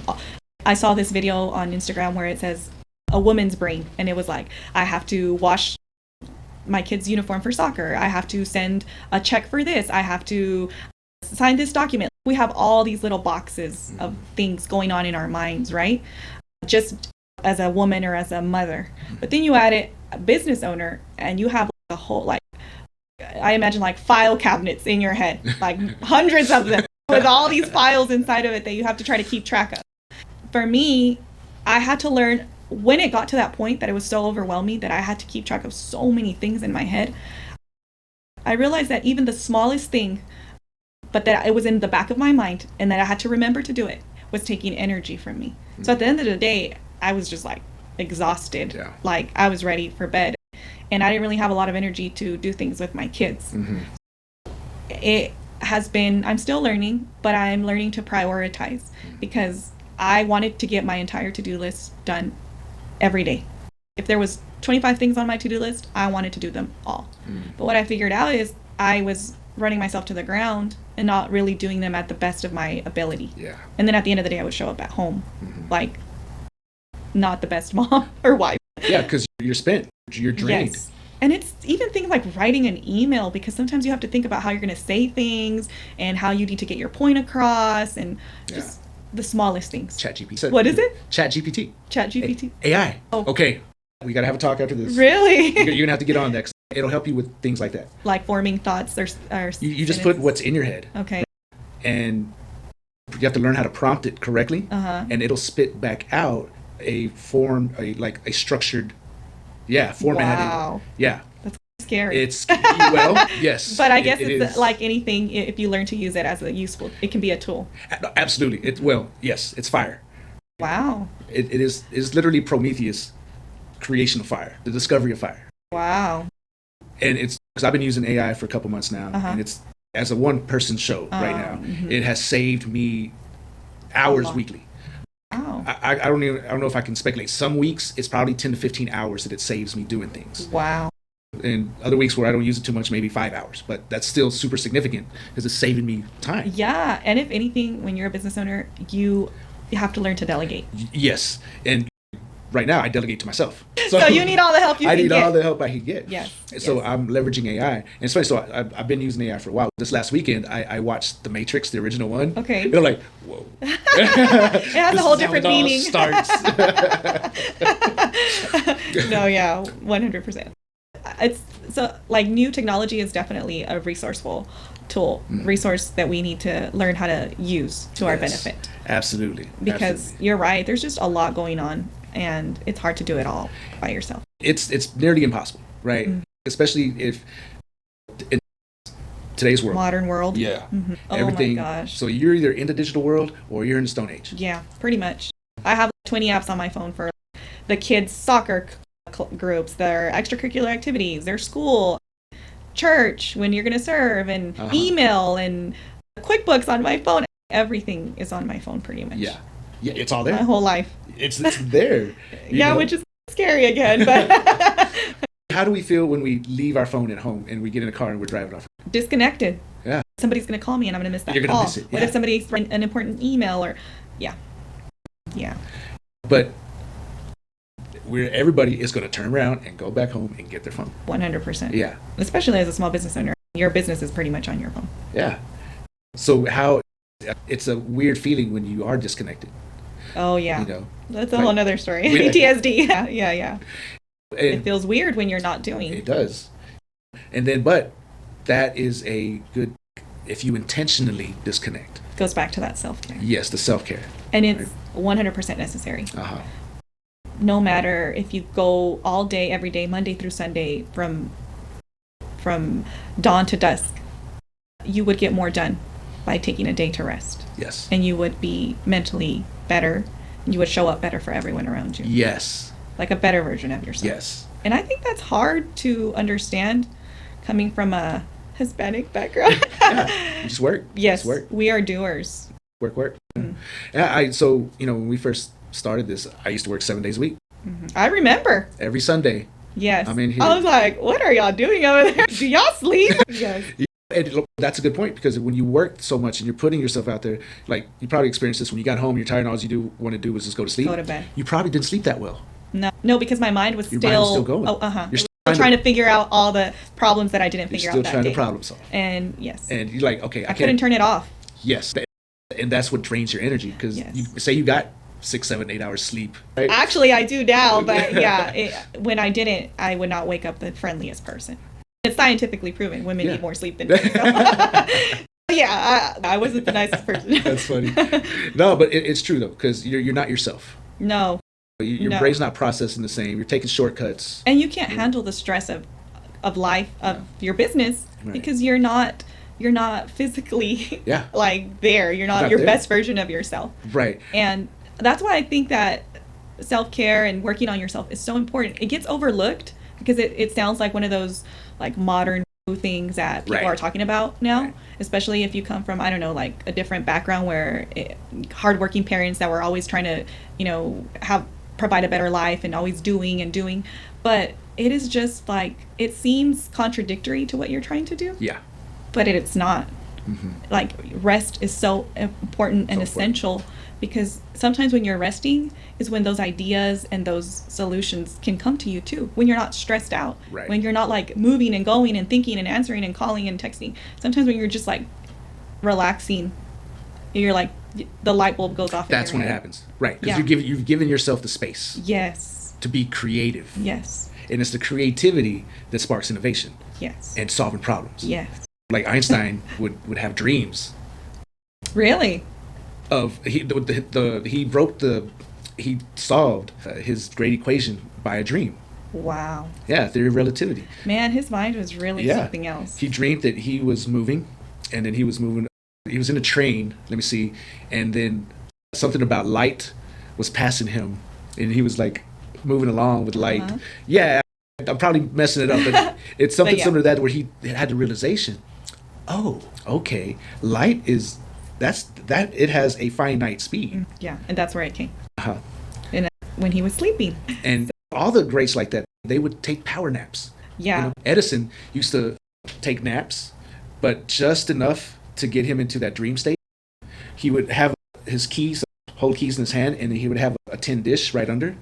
I saw this video on Instagram where it says a woman's brain. And it was like, I have to wash my kid's uniform for soccer. I have to send a check for this. I have to sign this document. We have all these little boxes of things going on in our minds, right? Just as a woman or as a mother. But then you add it, a business owner, and you have a whole, like, I imagine like file cabinets in your head, like hundreds of them with all these files inside of it that you have to try to keep track of. For me, I had to learn when it got to that point that it was so overwhelming that I had to keep track of so many things in my head. I realized that even the smallest thing, but that it was in the back of my mind and that I had to remember to do it, was taking energy from me. So at the end of the day, I was just like exhausted. Yeah. Like I was ready for bed. And I didn't really have a lot of energy to do things with my kids. It has been, I'm still learning, but I'm learning to prioritize because I wanted to get my entire to-do list done every day. If there was 25 things on my to-do list, I wanted to do them all. But what I figured out is I was running myself to the ground and not really doing them at the best of my ability. Yeah. And then at the end of the day, I would show up at home like not the best mom or wife. Yeah, because you're spent. You're drained. Yes. And it's even things like writing an email, because sometimes you have to think about how you're going to say things and how you need to get your point across and just the smallest things. ChatGPT. What is it? ChatGPT. ChatGPT. AI. Oh. Okay. We got to have a talk after this. Really? You're going to have to get on that. 'Cause it'll help you with things like that. Like forming thoughts or You just put what's in your head. Okay. And you have to learn how to prompt it correctly. And it'll spit back out a structured, formatted. Wow. Yeah. That's scary. It's, well, yes. But I guess it it's is. like anything, if you learn to use it as a useful, it can be a tool. Absolutely. Yes, it's fire. Wow. It is literally Prometheus' creation of fire, the discovery of fire. Wow. And it's because I've been using AI for a couple months now, and it's as a one-person show right now. It has saved me hours weekly. Wow. I don't know if I can speculate. Some weeks it's probably 10 to 15 hours that it saves me doing things. Wow. And other weeks where I don't use it too much, maybe 5 hours. But that's still super significant because it's saving me time. Yeah. And if anything, when you're a business owner, you have to learn to delegate. Yes. And right now I delegate to myself. So you need all the help you I can need get. all the help I can get. Yes. So I'm leveraging AI. And it's funny, so I've been using AI for a while. This last weekend, I watched The Matrix, the original one. Okay. And I'm like, whoa. It has a whole different meaning. Starts. No, yeah, 100%. It's so like new technology is definitely a resourceful tool, resource that we need to learn how to use to our benefit. Absolutely. Because you're right, there's just a lot going on, and it's hard to do it all by yourself. It's nearly impossible, right? Especially if in today's world, Modern world. yeah, Everything. Oh my gosh. So you're either in the digital world or you're in the Stone Age. Yeah, pretty much. I have 20 apps on my phone for the kids' soccer groups, their extracurricular activities, their school, church, when you're going to serve, and email, and QuickBooks on my phone. Everything is on my phone pretty much. Yeah, it's all there. My whole life. It's there. Yeah, know? Which is scary again, but how do we feel when we leave our phone at home and we get in a car and we're driving off? Disconnected. Yeah. Somebody's going to call me and I'm going to miss that You're call. Gonna miss it. What if somebody's an important email or yeah. But everybody is going to turn around and go back home and get their phone. 100%. Yeah. Especially as a small business owner, your business is pretty much on your phone. Yeah. So it's a weird feeling when you are disconnected. Oh yeah. You know, that's a whole nother story. Yeah. PTSD. Yeah. And it feels weird when you're not doing. It does. And then, but that is a good, if you intentionally disconnect. Goes back to that self-care. Yes, the self-care. And it's 100% necessary. No matter if you go all day, every day, Monday through Sunday, from dawn to dusk, you would get more done by taking a day to rest. Yes. And you would be mentally better. You would show up better for everyone around you. Yes. Like a better version of yourself. Yes. And I think that's hard to understand coming from a Hispanic background. Yeah. Just work. Yes. Just work. We are doers. Work. Yeah. So, when we first started this, I used to work 7 days a week. I remember. Every Sunday. Yes. I'm in here. I was like, what are y'all doing over there? Do y'all sleep? Yes. And that's a good point, because when you work so much and you're putting yourself out there, like you probably experienced this when you got home, you're tired and all you want to do was just go to sleep. Go to bed. You probably didn't sleep that well. No, because my mind was Your mind was still going. You're still trying to figure out all the problems that I didn't figure out that day. You're still trying to problem solve. And yes. And you're like, okay, I couldn't turn it off. Yes. And that's what drains your energy, because you say you got 6, 7, 8 hours sleep. Right? Actually, I do now, but when I didn't, I would not wake up the friendliest person. It's scientifically proven women need more sleep than men. So. I wasn't the nicest person. That's funny. No, but it's true though, because you're not yourself. No. Your brain's not processing the same. You're taking shortcuts. And you can't handle the stress of life, of your business, because you're not physically like there. You're not your best version of yourself. Right. And that's why I think that self-care and working on yourself is so important. It gets overlooked because it sounds like one of those like modern things that people are talking about now, especially if you come from, I don't know, like a different background where hardworking parents that were always trying to, provide a better life and always doing. But it is just like, it seems contradictory to what you're trying to do. Yeah. But it's not. Like rest is so important and essential, because sometimes when you're resting is when those ideas and those solutions can come to you too, when you're not stressed out, when you're not like moving and going and thinking and answering and calling and texting. Sometimes when you're just like relaxing, you're like, the light bulb goes off. That's when it happens, right? Because you've given yourself the space. Yes. To be creative. Yes. And it's the creativity that sparks innovation. Yes. And solving problems. Yes. Like Einstein would have dreams. Really? He solved his great equation by a dream. Wow. Yeah, theory of relativity. Man, his mind was really something else. He dreamed that he was moving, and then he was in a train, and then something about light was passing him, and he was like moving along with light. Yeah, I'm probably messing it up, but it's something similar to that, where he had the realization, oh, okay, light is, it has a finite speed. Yeah, and that's where it came. And when he was sleeping. And all the greats like that, they would take power naps. Yeah. Edison used to take naps, but just enough to get him into that dream state. He would have his keys, hold keys in his hand, and he would have a tin dish right under,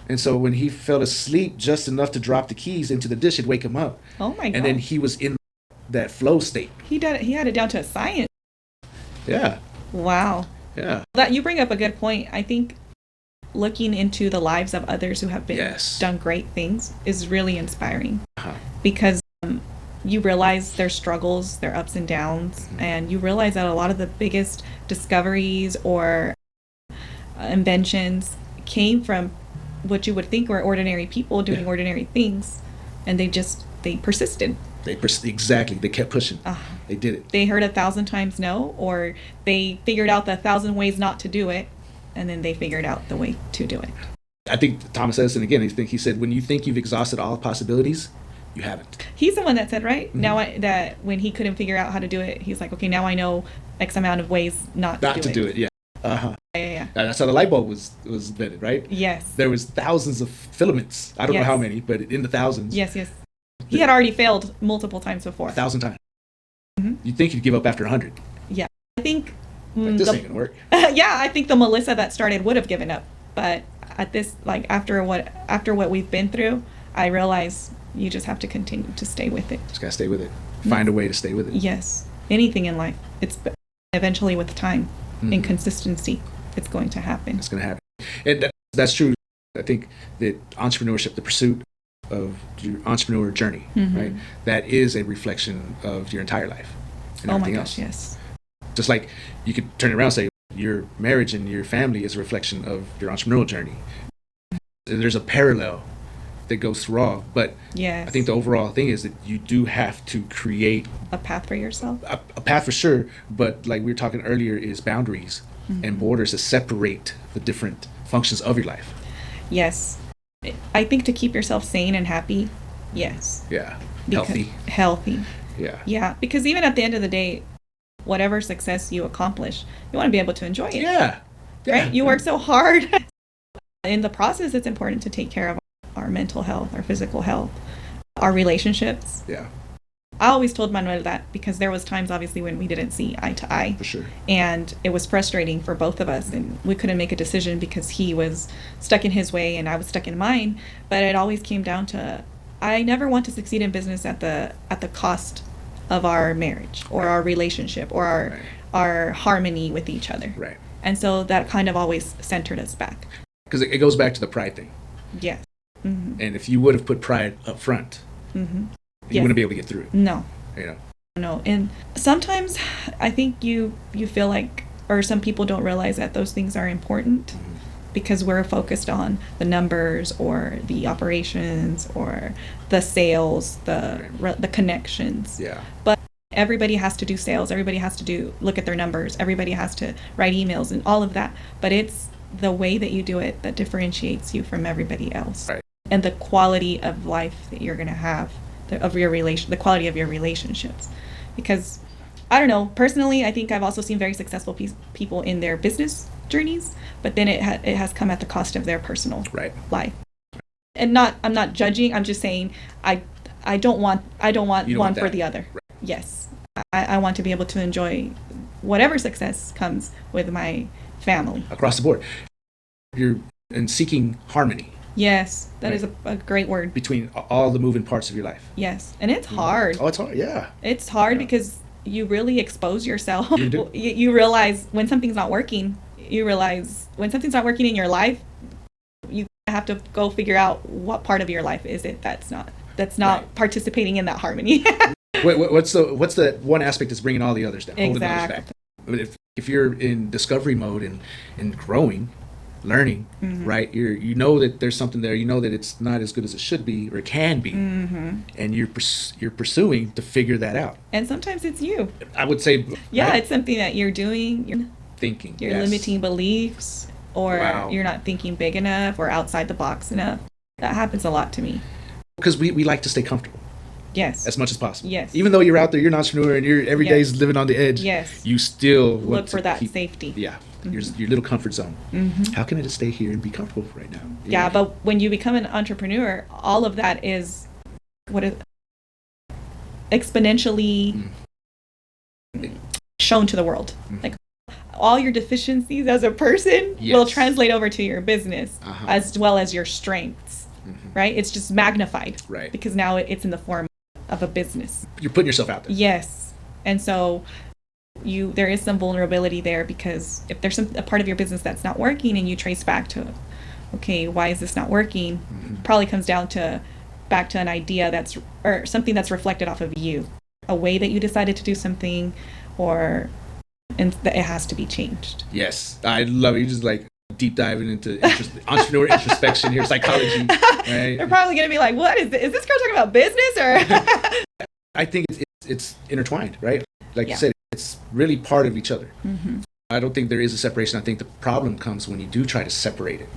And so when he fell asleep just enough to drop the keys into the dish, it'd wake him up. Oh my God. And then he was in that flow state. He had it down to a science. Yeah. Wow. Yeah. That you bring up a good point. I think looking into the lives of others who have done great things is really inspiring. Because you realize their struggles, their ups and downs, and you realize that a lot of the biggest discoveries or inventions came from what you would think were ordinary people doing ordinary things, and they persisted. Exactly. They kept pushing. They did it. They heard 1,000 times no, or they figured out the 1,000 ways not to do it, and then they figured out the way to do it. I think Thomas Edison, again, he said, when you think you've exhausted all possibilities, you haven't. He's the one that said, right? Mm-hmm. Now that when he couldn't figure out how to do it, he's like, okay, now I know X amount of ways not to do it. Yeah. Yeah. That's how the light bulb was invented, right? Yes. There was thousands of filaments. I don't know how many, but in the thousands. Yes. He had already failed multiple times before. 1,000 times. Mm-hmm. You'd think you'd give up after 100. Yeah. I think this ain't gonna work. Yeah, I think the Melissa that started would have given up, but at this, like after what we've been through, I realize you just have to continue to stay with it. Just gotta stay with it. Find a way to stay with it. Yes. Anything in life, it's eventually with time and consistency, it's going to happen. It's going to happen. And that's true. I think that entrepreneurship, the pursuit of your entrepreneur journey, right? That is a reflection of your entire life and everything else. Yes. Just like you could turn it around and say your marriage and your family is a reflection of your entrepreneurial journey. There's a parallel that goes through all, but I think the overall thing is that you do have to create a path for yourself. A path for sure, but like we were talking earlier, is boundaries and borders that separate the different functions of your life. Yes. I think to keep yourself sane and happy, yes. Yeah. Healthy. Yeah. Yeah, because even at the end of the day, whatever success you accomplish, you want to be able to enjoy it. Yeah. Right? You work so hard. In the process, it's important to take care of our mental health, our physical health, our relationships. Yeah. I always told Manuel that because there was times obviously when we didn't see eye to eye. For sure. And it was frustrating for both of us, and we couldn't make a decision because he was stuck in his way and I was stuck in mine. But it always came down to, I never want to succeed in business at the cost of our marriage or our relationship or our harmony with each other. Right. And so that kind of always centered us back. Because it goes back to the pride thing. Yes. And if you would have put pride up front, you wouldn't be able to get through it. No. No. And sometimes I think you feel like, or some people don't realize that those things are important because we're focused on the numbers or the operations or the sales, the connections. Yeah. But everybody has to do sales. Everybody has to look at their numbers. Everybody has to write emails and all of that. But it's the way that you do it that differentiates you from everybody else. Right. And the quality of life that you're going to have, the quality of your relationships. Because, I don't know, personally, I think I've also seen very successful people in their business journeys, but then it has come at the cost of their personal life. And I'm not judging, I'm just saying I don't want one for the other. Right. Yes. I want to be able to enjoy whatever success comes with my family. Across the board. You're seeking harmony. Yes, that is a great word. Between all the moving parts of your life. Yes, and it's hard. Oh, it's hard, yeah. It's hard because you really expose yourself. You do. You realize when something's not working. You realize when something's not working in your life, you have to go figure out what part of your life is it that's not participating in that harmony. What's the one aspect that's bringing all the others down? Exactly. Holding others back. I mean, if you're in discovery mode and growing, learning, right? You know that there's something there. You know that it's not as good as it should be or it can be, and you're pursuing to figure that out. And sometimes it's you. I would say, it's something that you're doing. You're thinking. You're limiting beliefs, or you're not thinking big enough or outside the box enough. That happens a lot to me. Because we like to stay comfortable. Yes. As much as possible. Yes. Even though you're out there, you're an entrepreneur, and you're every day's living on the edge. Yes. You still look for that safety. Yeah. Your little comfort zone. How can I just stay here and be comfortable right now? Yeah, but when you become an entrepreneur, all of that is exponentially shown to the world. Like, all your deficiencies as a person Yes. will translate over to your business Uh-huh. as well as your strengths, right? It's just magnified, Right. because now it's in the form of a business. You're putting yourself out there. Yes. And so there is some vulnerability there, because if there's a part of your business that's not working and you trace back to, okay, why is this not working? Probably comes down to back to an idea or something that's reflected off of you, a way that you decided to do something, and that it has to be changed. Yes, I love it. You just like deep diving into entrepreneur introspection here, psychology. Right? They're probably going to be like, what is this? Is this girl talking about business or? I think it's intertwined, right? Like Yeah. you said, it's really part of each other. Mm-hmm. I don't think there is a separation. I think the problem comes when you do try to separate it.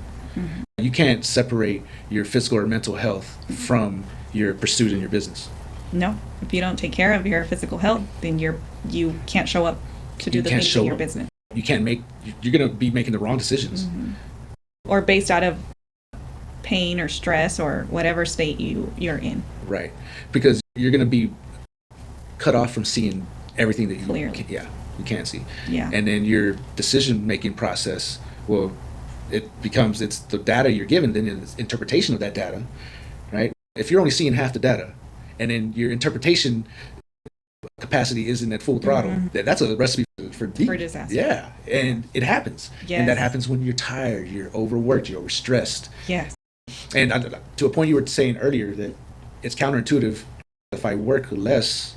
You can't separate your physical or mental health from your pursuit in your business. No, if you don't take care of your physical health, then you can't show up to do You the can't things show in your up. business. You're going to be making the wrong decisions. Or based out of pain or stress or whatever state you're in. Right. Because you're going to be cut off from seeing everything that you Clearly. you can't see. Yeah. And then your decision-making process, well, it's the data you're given, then it's interpretation of that data, right? If you're only seeing half the data, and then your interpretation capacity isn't at full throttle, that's a recipe for disaster. Yeah, and it happens. Yes. And that happens when you're tired, you're overworked, you're overstressed. Yes. And to a point you were saying earlier that it's counterintuitive. If I work less,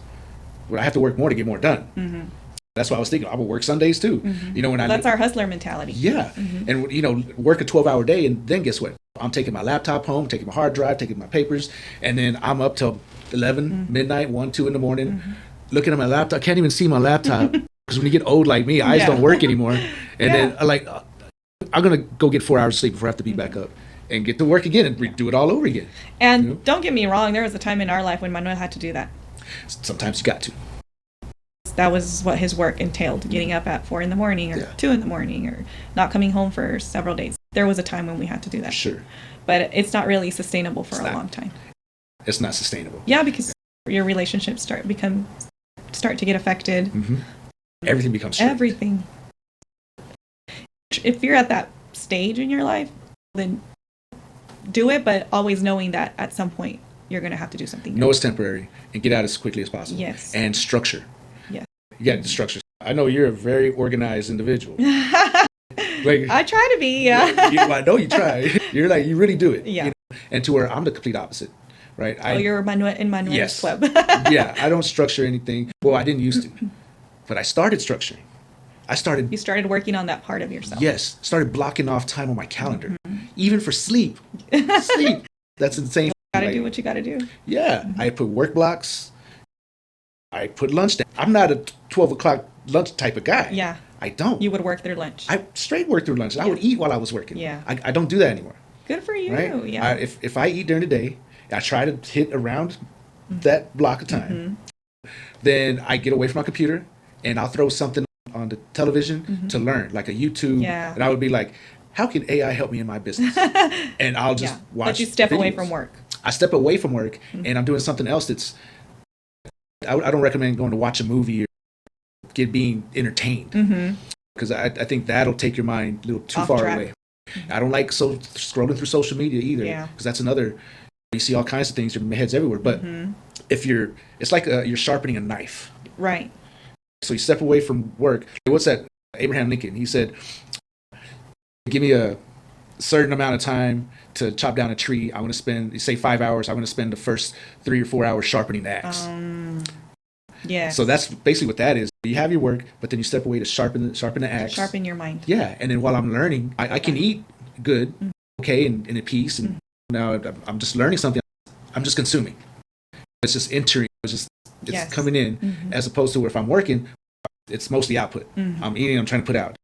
well, I have to work more to get more done. That's why I was thinking I would work Sundays too. You know, That's our hustler mentality. yeah, and you know, work a 12-hour day, and then guess what? I'm taking my laptop home, taking my hard drive, taking my papers, and then I'm up till 11, midnight, 1, 2 in the morning, looking at my laptop. I can't even see my laptop because when you get old like me, eyes don't work anymore. And then I'm gonna go get 4 hours of sleep before I have to be back up and get to work again and do it all over again. And don't get me wrong, there was a time in our life when Manuel had to do that. Sometimes you got to. That was what his work entailed, getting up at 4 in the morning or 2 in the morning or not coming home for several days. There was a time when we had to do that. Sure. But it's not really sustainable for a long time. It's not sustainable. Yeah, because your relationships start to get affected. Everything becomes strict. Everything. If you're at that stage in your life, then do it, but always knowing that at some point you're going to have to do something. Know it's temporary and get out as quickly as possible. Yes. And structure. Yes. You got the structure. I know you're a very organized individual. Like, I try to be, yeah. I know you try. You're like, you really do it. Yeah. You know? And to where I'm the complete opposite, right? You're in Manuel's Yes. club. Yeah, I don't structure anything. Well, I didn't used to, but I started structuring. You started working on that part of yourself. Yes, started blocking off time on my calendar, even for sleep. Sleep. That's insane. Gotta do what you gotta do. Yeah, I put work blocks. I put lunch down. I'm not a 12 o'clock lunch type of guy. Yeah. I don't. You would work through lunch. I straight work through lunch. I would eat while I was working. Yeah. I don't do that anymore. Good for you. Right? Yeah. If I eat during the day, I try to hit around that block of time. Then I get away from my computer and I'll throw something on the television to learn, like a YouTube. Yeah. And I would be like, how can AI help me in my business? And I'll just watch. But you step away videos. from work. I step away from work and I'm doing something else that's. I don't recommend going to watch a movie or being entertained because I think that'll take your mind a little too Off far track. away. I don't like scrolling through social media either because that's another. You see all kinds of things. Your head's everywhere. But if it's like you're sharpening a knife. Right. So you step away from work. What's that? Abraham Lincoln. He said, "Give me a certain amount of time to chop down a tree. I want to spend, say, 5 hours. I want to spend the first 3 or 4 hours sharpening the axe." Yeah. So that's basically what that is. You have your work, but then you step away to sharpen the axe. Sharpen your mind. Yeah, and then while I'm learning, I can eat good, okay, and in peace. And now I'm just learning something. I'm just consuming. It's just entering. It's coming in, as opposed to where if I'm working, it's mostly output. I'm eating. I'm trying to put out.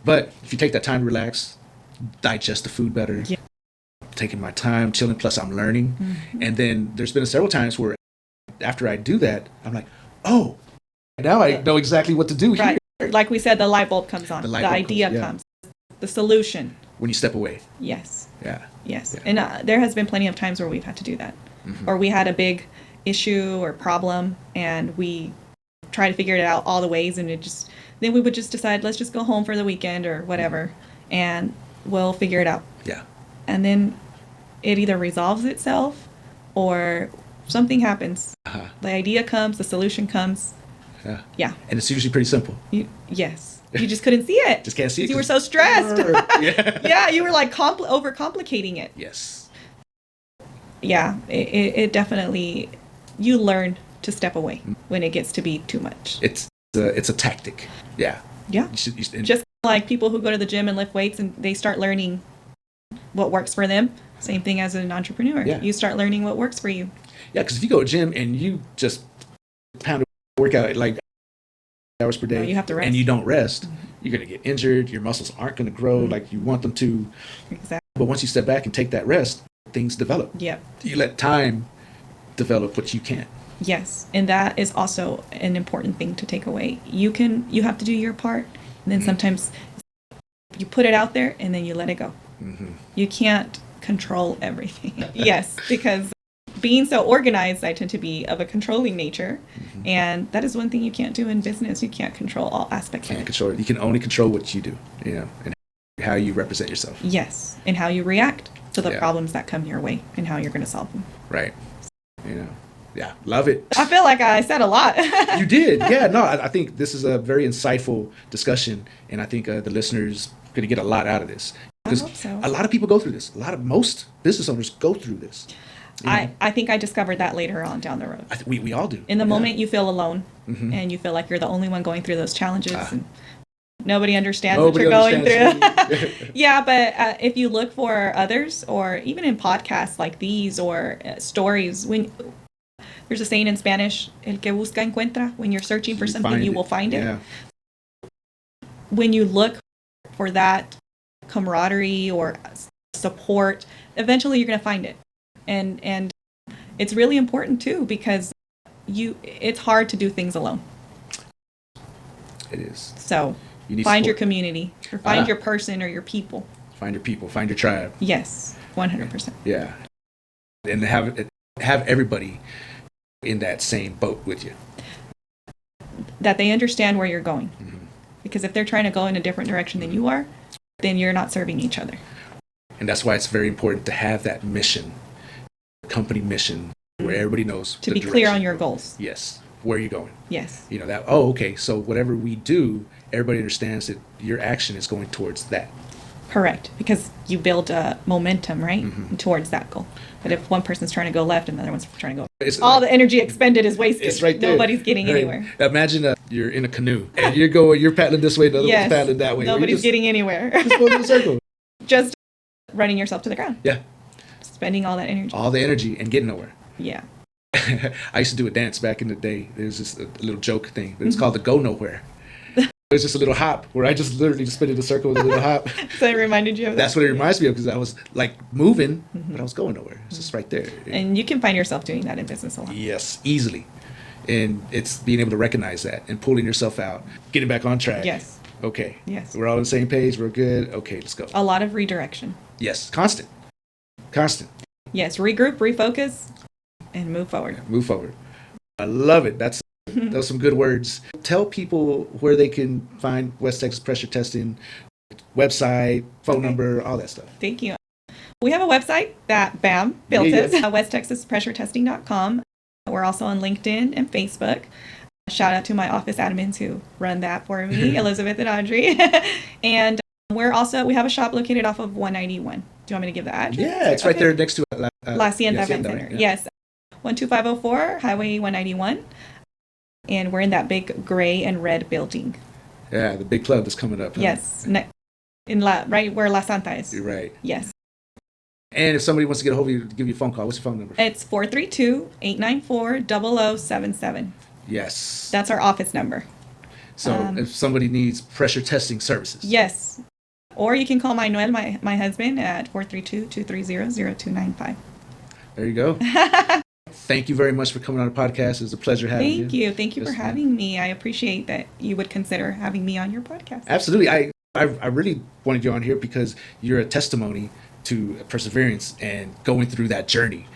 But if you take that time to relax, digest the food better, taking my time, chilling. Plus, I'm learning. And then there's been several times where after I do that, I'm like, oh, now I know exactly what to do here. Right. Like we said, the light bulb comes on. The idea comes. The solution. When you step away. Yes. Yeah. Yes. Yeah. And there has been plenty of times where we've had to do that. Or we had a big issue or problem and we try to figure it out all the ways, and then we would just decide, let's just go home for the weekend or whatever, and we'll figure it out. Yeah. And then it either resolves itself or something happens. The idea comes, the solution comes. Yeah. And it's usually pretty simple. Yes. You just couldn't see it. Just can't see it. You were so stressed. Yeah. You were like overcomplicating it. Yes. Yeah. It definitely, you learn to step away when it gets to be too much. It's a tactic. Yeah. Yeah. Just like people who go to the gym and lift weights and they start learning what works for them. Same thing as an entrepreneur. Yeah. You start learning what works for you. Yeah, because if you go to the gym and you just pound a workout like hours per day, No, you have to rest. and you don't rest, you're going to get injured. Your muscles aren't going to grow like you want them to. Exactly. But once you step back and take that rest, things develop. Yep. You let time develop what you can't. Yes. And that is also an important thing to take away. You have to do your part. And then sometimes you put it out there and then you let it go. You can't control everything. Yes, because being so organized, I tend to be of a controlling nature. And that is one thing you can't do in business. You can't control all aspects of it. Control it. You can only control what you do, and how you represent yourself. Yes. And how you react to the problems that come your way and how you're going to solve them. Right. Yeah, love it. I feel like I said a lot. You did. Yeah, no, I think this is a very insightful discussion, and I think the listeners are going to get a lot out of this. Because so. A lot of people go through this. Most business owners go through this. I think I discovered that later on down the road. We all do. In the moment you feel alone, and you feel like you're the only one going through those challenges, and nobody understands what you're going through. Yeah, but if you look for others, or even in podcasts like these, or stories, when there's a saying in Spanish, el que busca encuentra. When you're searching for something, you will find it. Yeah. When you look for that camaraderie or support, eventually you're going to find it. And it's really important too, because it's hard to do things alone. It is. So you need find support. your community, or find your person or your people. Find your people, find your tribe. Yes, 100%. Yeah. And have everybody in that same boat with you. That they understand where you're going. Because if they're trying to go in a different direction than you are, then you're not serving each other. And that's why it's very important to have that mission, company mission, where everybody knows to be clear on your goals. Yes. Where are you going? Yes. Okay, so whatever we do, everybody understands that your action is going towards that. Correct. Because you build a momentum, right? Towards that goal. But if one person's trying to go left and the other one's trying to go, all the energy expended is wasted. It's right there. Nobody's getting anywhere. Imagine you're in a canoe and you're paddling this way, the other one's paddling that way. Nobody's getting anywhere. Just going in a circle. Just running yourself to the ground. Yeah. Spending all that energy. All the energy and getting nowhere. Yeah. I used to do a dance back in the day. There's just a little joke thing, but it's called the Go Nowhere. It was just a little hop where I just literally just spin in a circle with a little hop. So it reminded you of that? That's what it reminds me of, because I was like moving, but I was going nowhere. It's just right there. And you can find yourself doing that in business a lot. Yes, easily. And it's being able to recognize that and pulling yourself out, getting back on track. Yes. Okay. Yes. We're all on the same page. We're good. Okay, let's go. A lot of redirection. Yes. Constant. Yes. Regroup, refocus, and move forward. Move forward. I love it. Those some good words. Tell people where they can find West Texas Pressure Testing, website, phone number, all that stuff. Thank you. We have a website that BAM built us, westtexaspressuretesting.com. We're also on LinkedIn and Facebook. Shout out to my office admins who run that for me, Elizabeth and Audrey. And we have a shop located off of 191. Do you want me to give the address? Yeah, it's right there next to La Hacienda Event Center. Right? Yeah. Yes. 12504 Highway 191. And we're in that big gray and red building. Yeah, the big club that's coming up. Huh? Yes. Right where La Santa is. You're right. Yes. And if somebody wants to get a hold of you, give you a phone call, what's your phone number? It's 432-894-0077. Yes. That's our office number. So if somebody needs pressure testing services. Yes. Or you can call Manuel, my husband, at 432-230-0295. There you go. Thank you very much for coming on the podcast. It was a pleasure having you. Thank you. Thank you for having me. I appreciate that you would consider having me on your podcast. Absolutely. I really wanted you on here because you're a testimony to perseverance and going through that journey.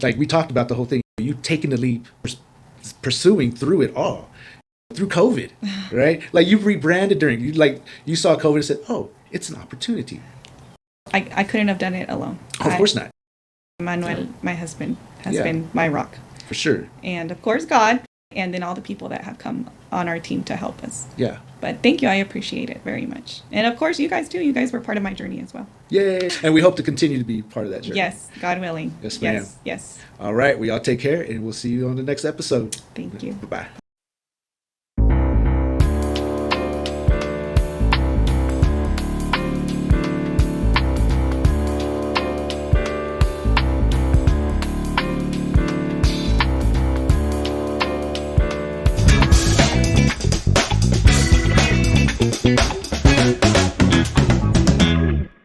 Like we talked about the whole thing. You taking the leap pursuing through it all, through COVID, right? Like you rebranded you saw COVID and said, oh, it's an opportunity. I couldn't have done it alone. Oh, of course not. Manuel, my husband, has been my rock. For sure. And of course, God, and then all the people that have come on our team to help us. Yeah. But thank you. I appreciate it very much. And of course, you guys too. You guys were part of my journey as well. Yay. And we hope to continue to be part of that journey. Yes, God willing. Yes, ma'am. Yes. All right. Well, y'all take care, and we'll see you on the next episode. Thank you. Bye-bye.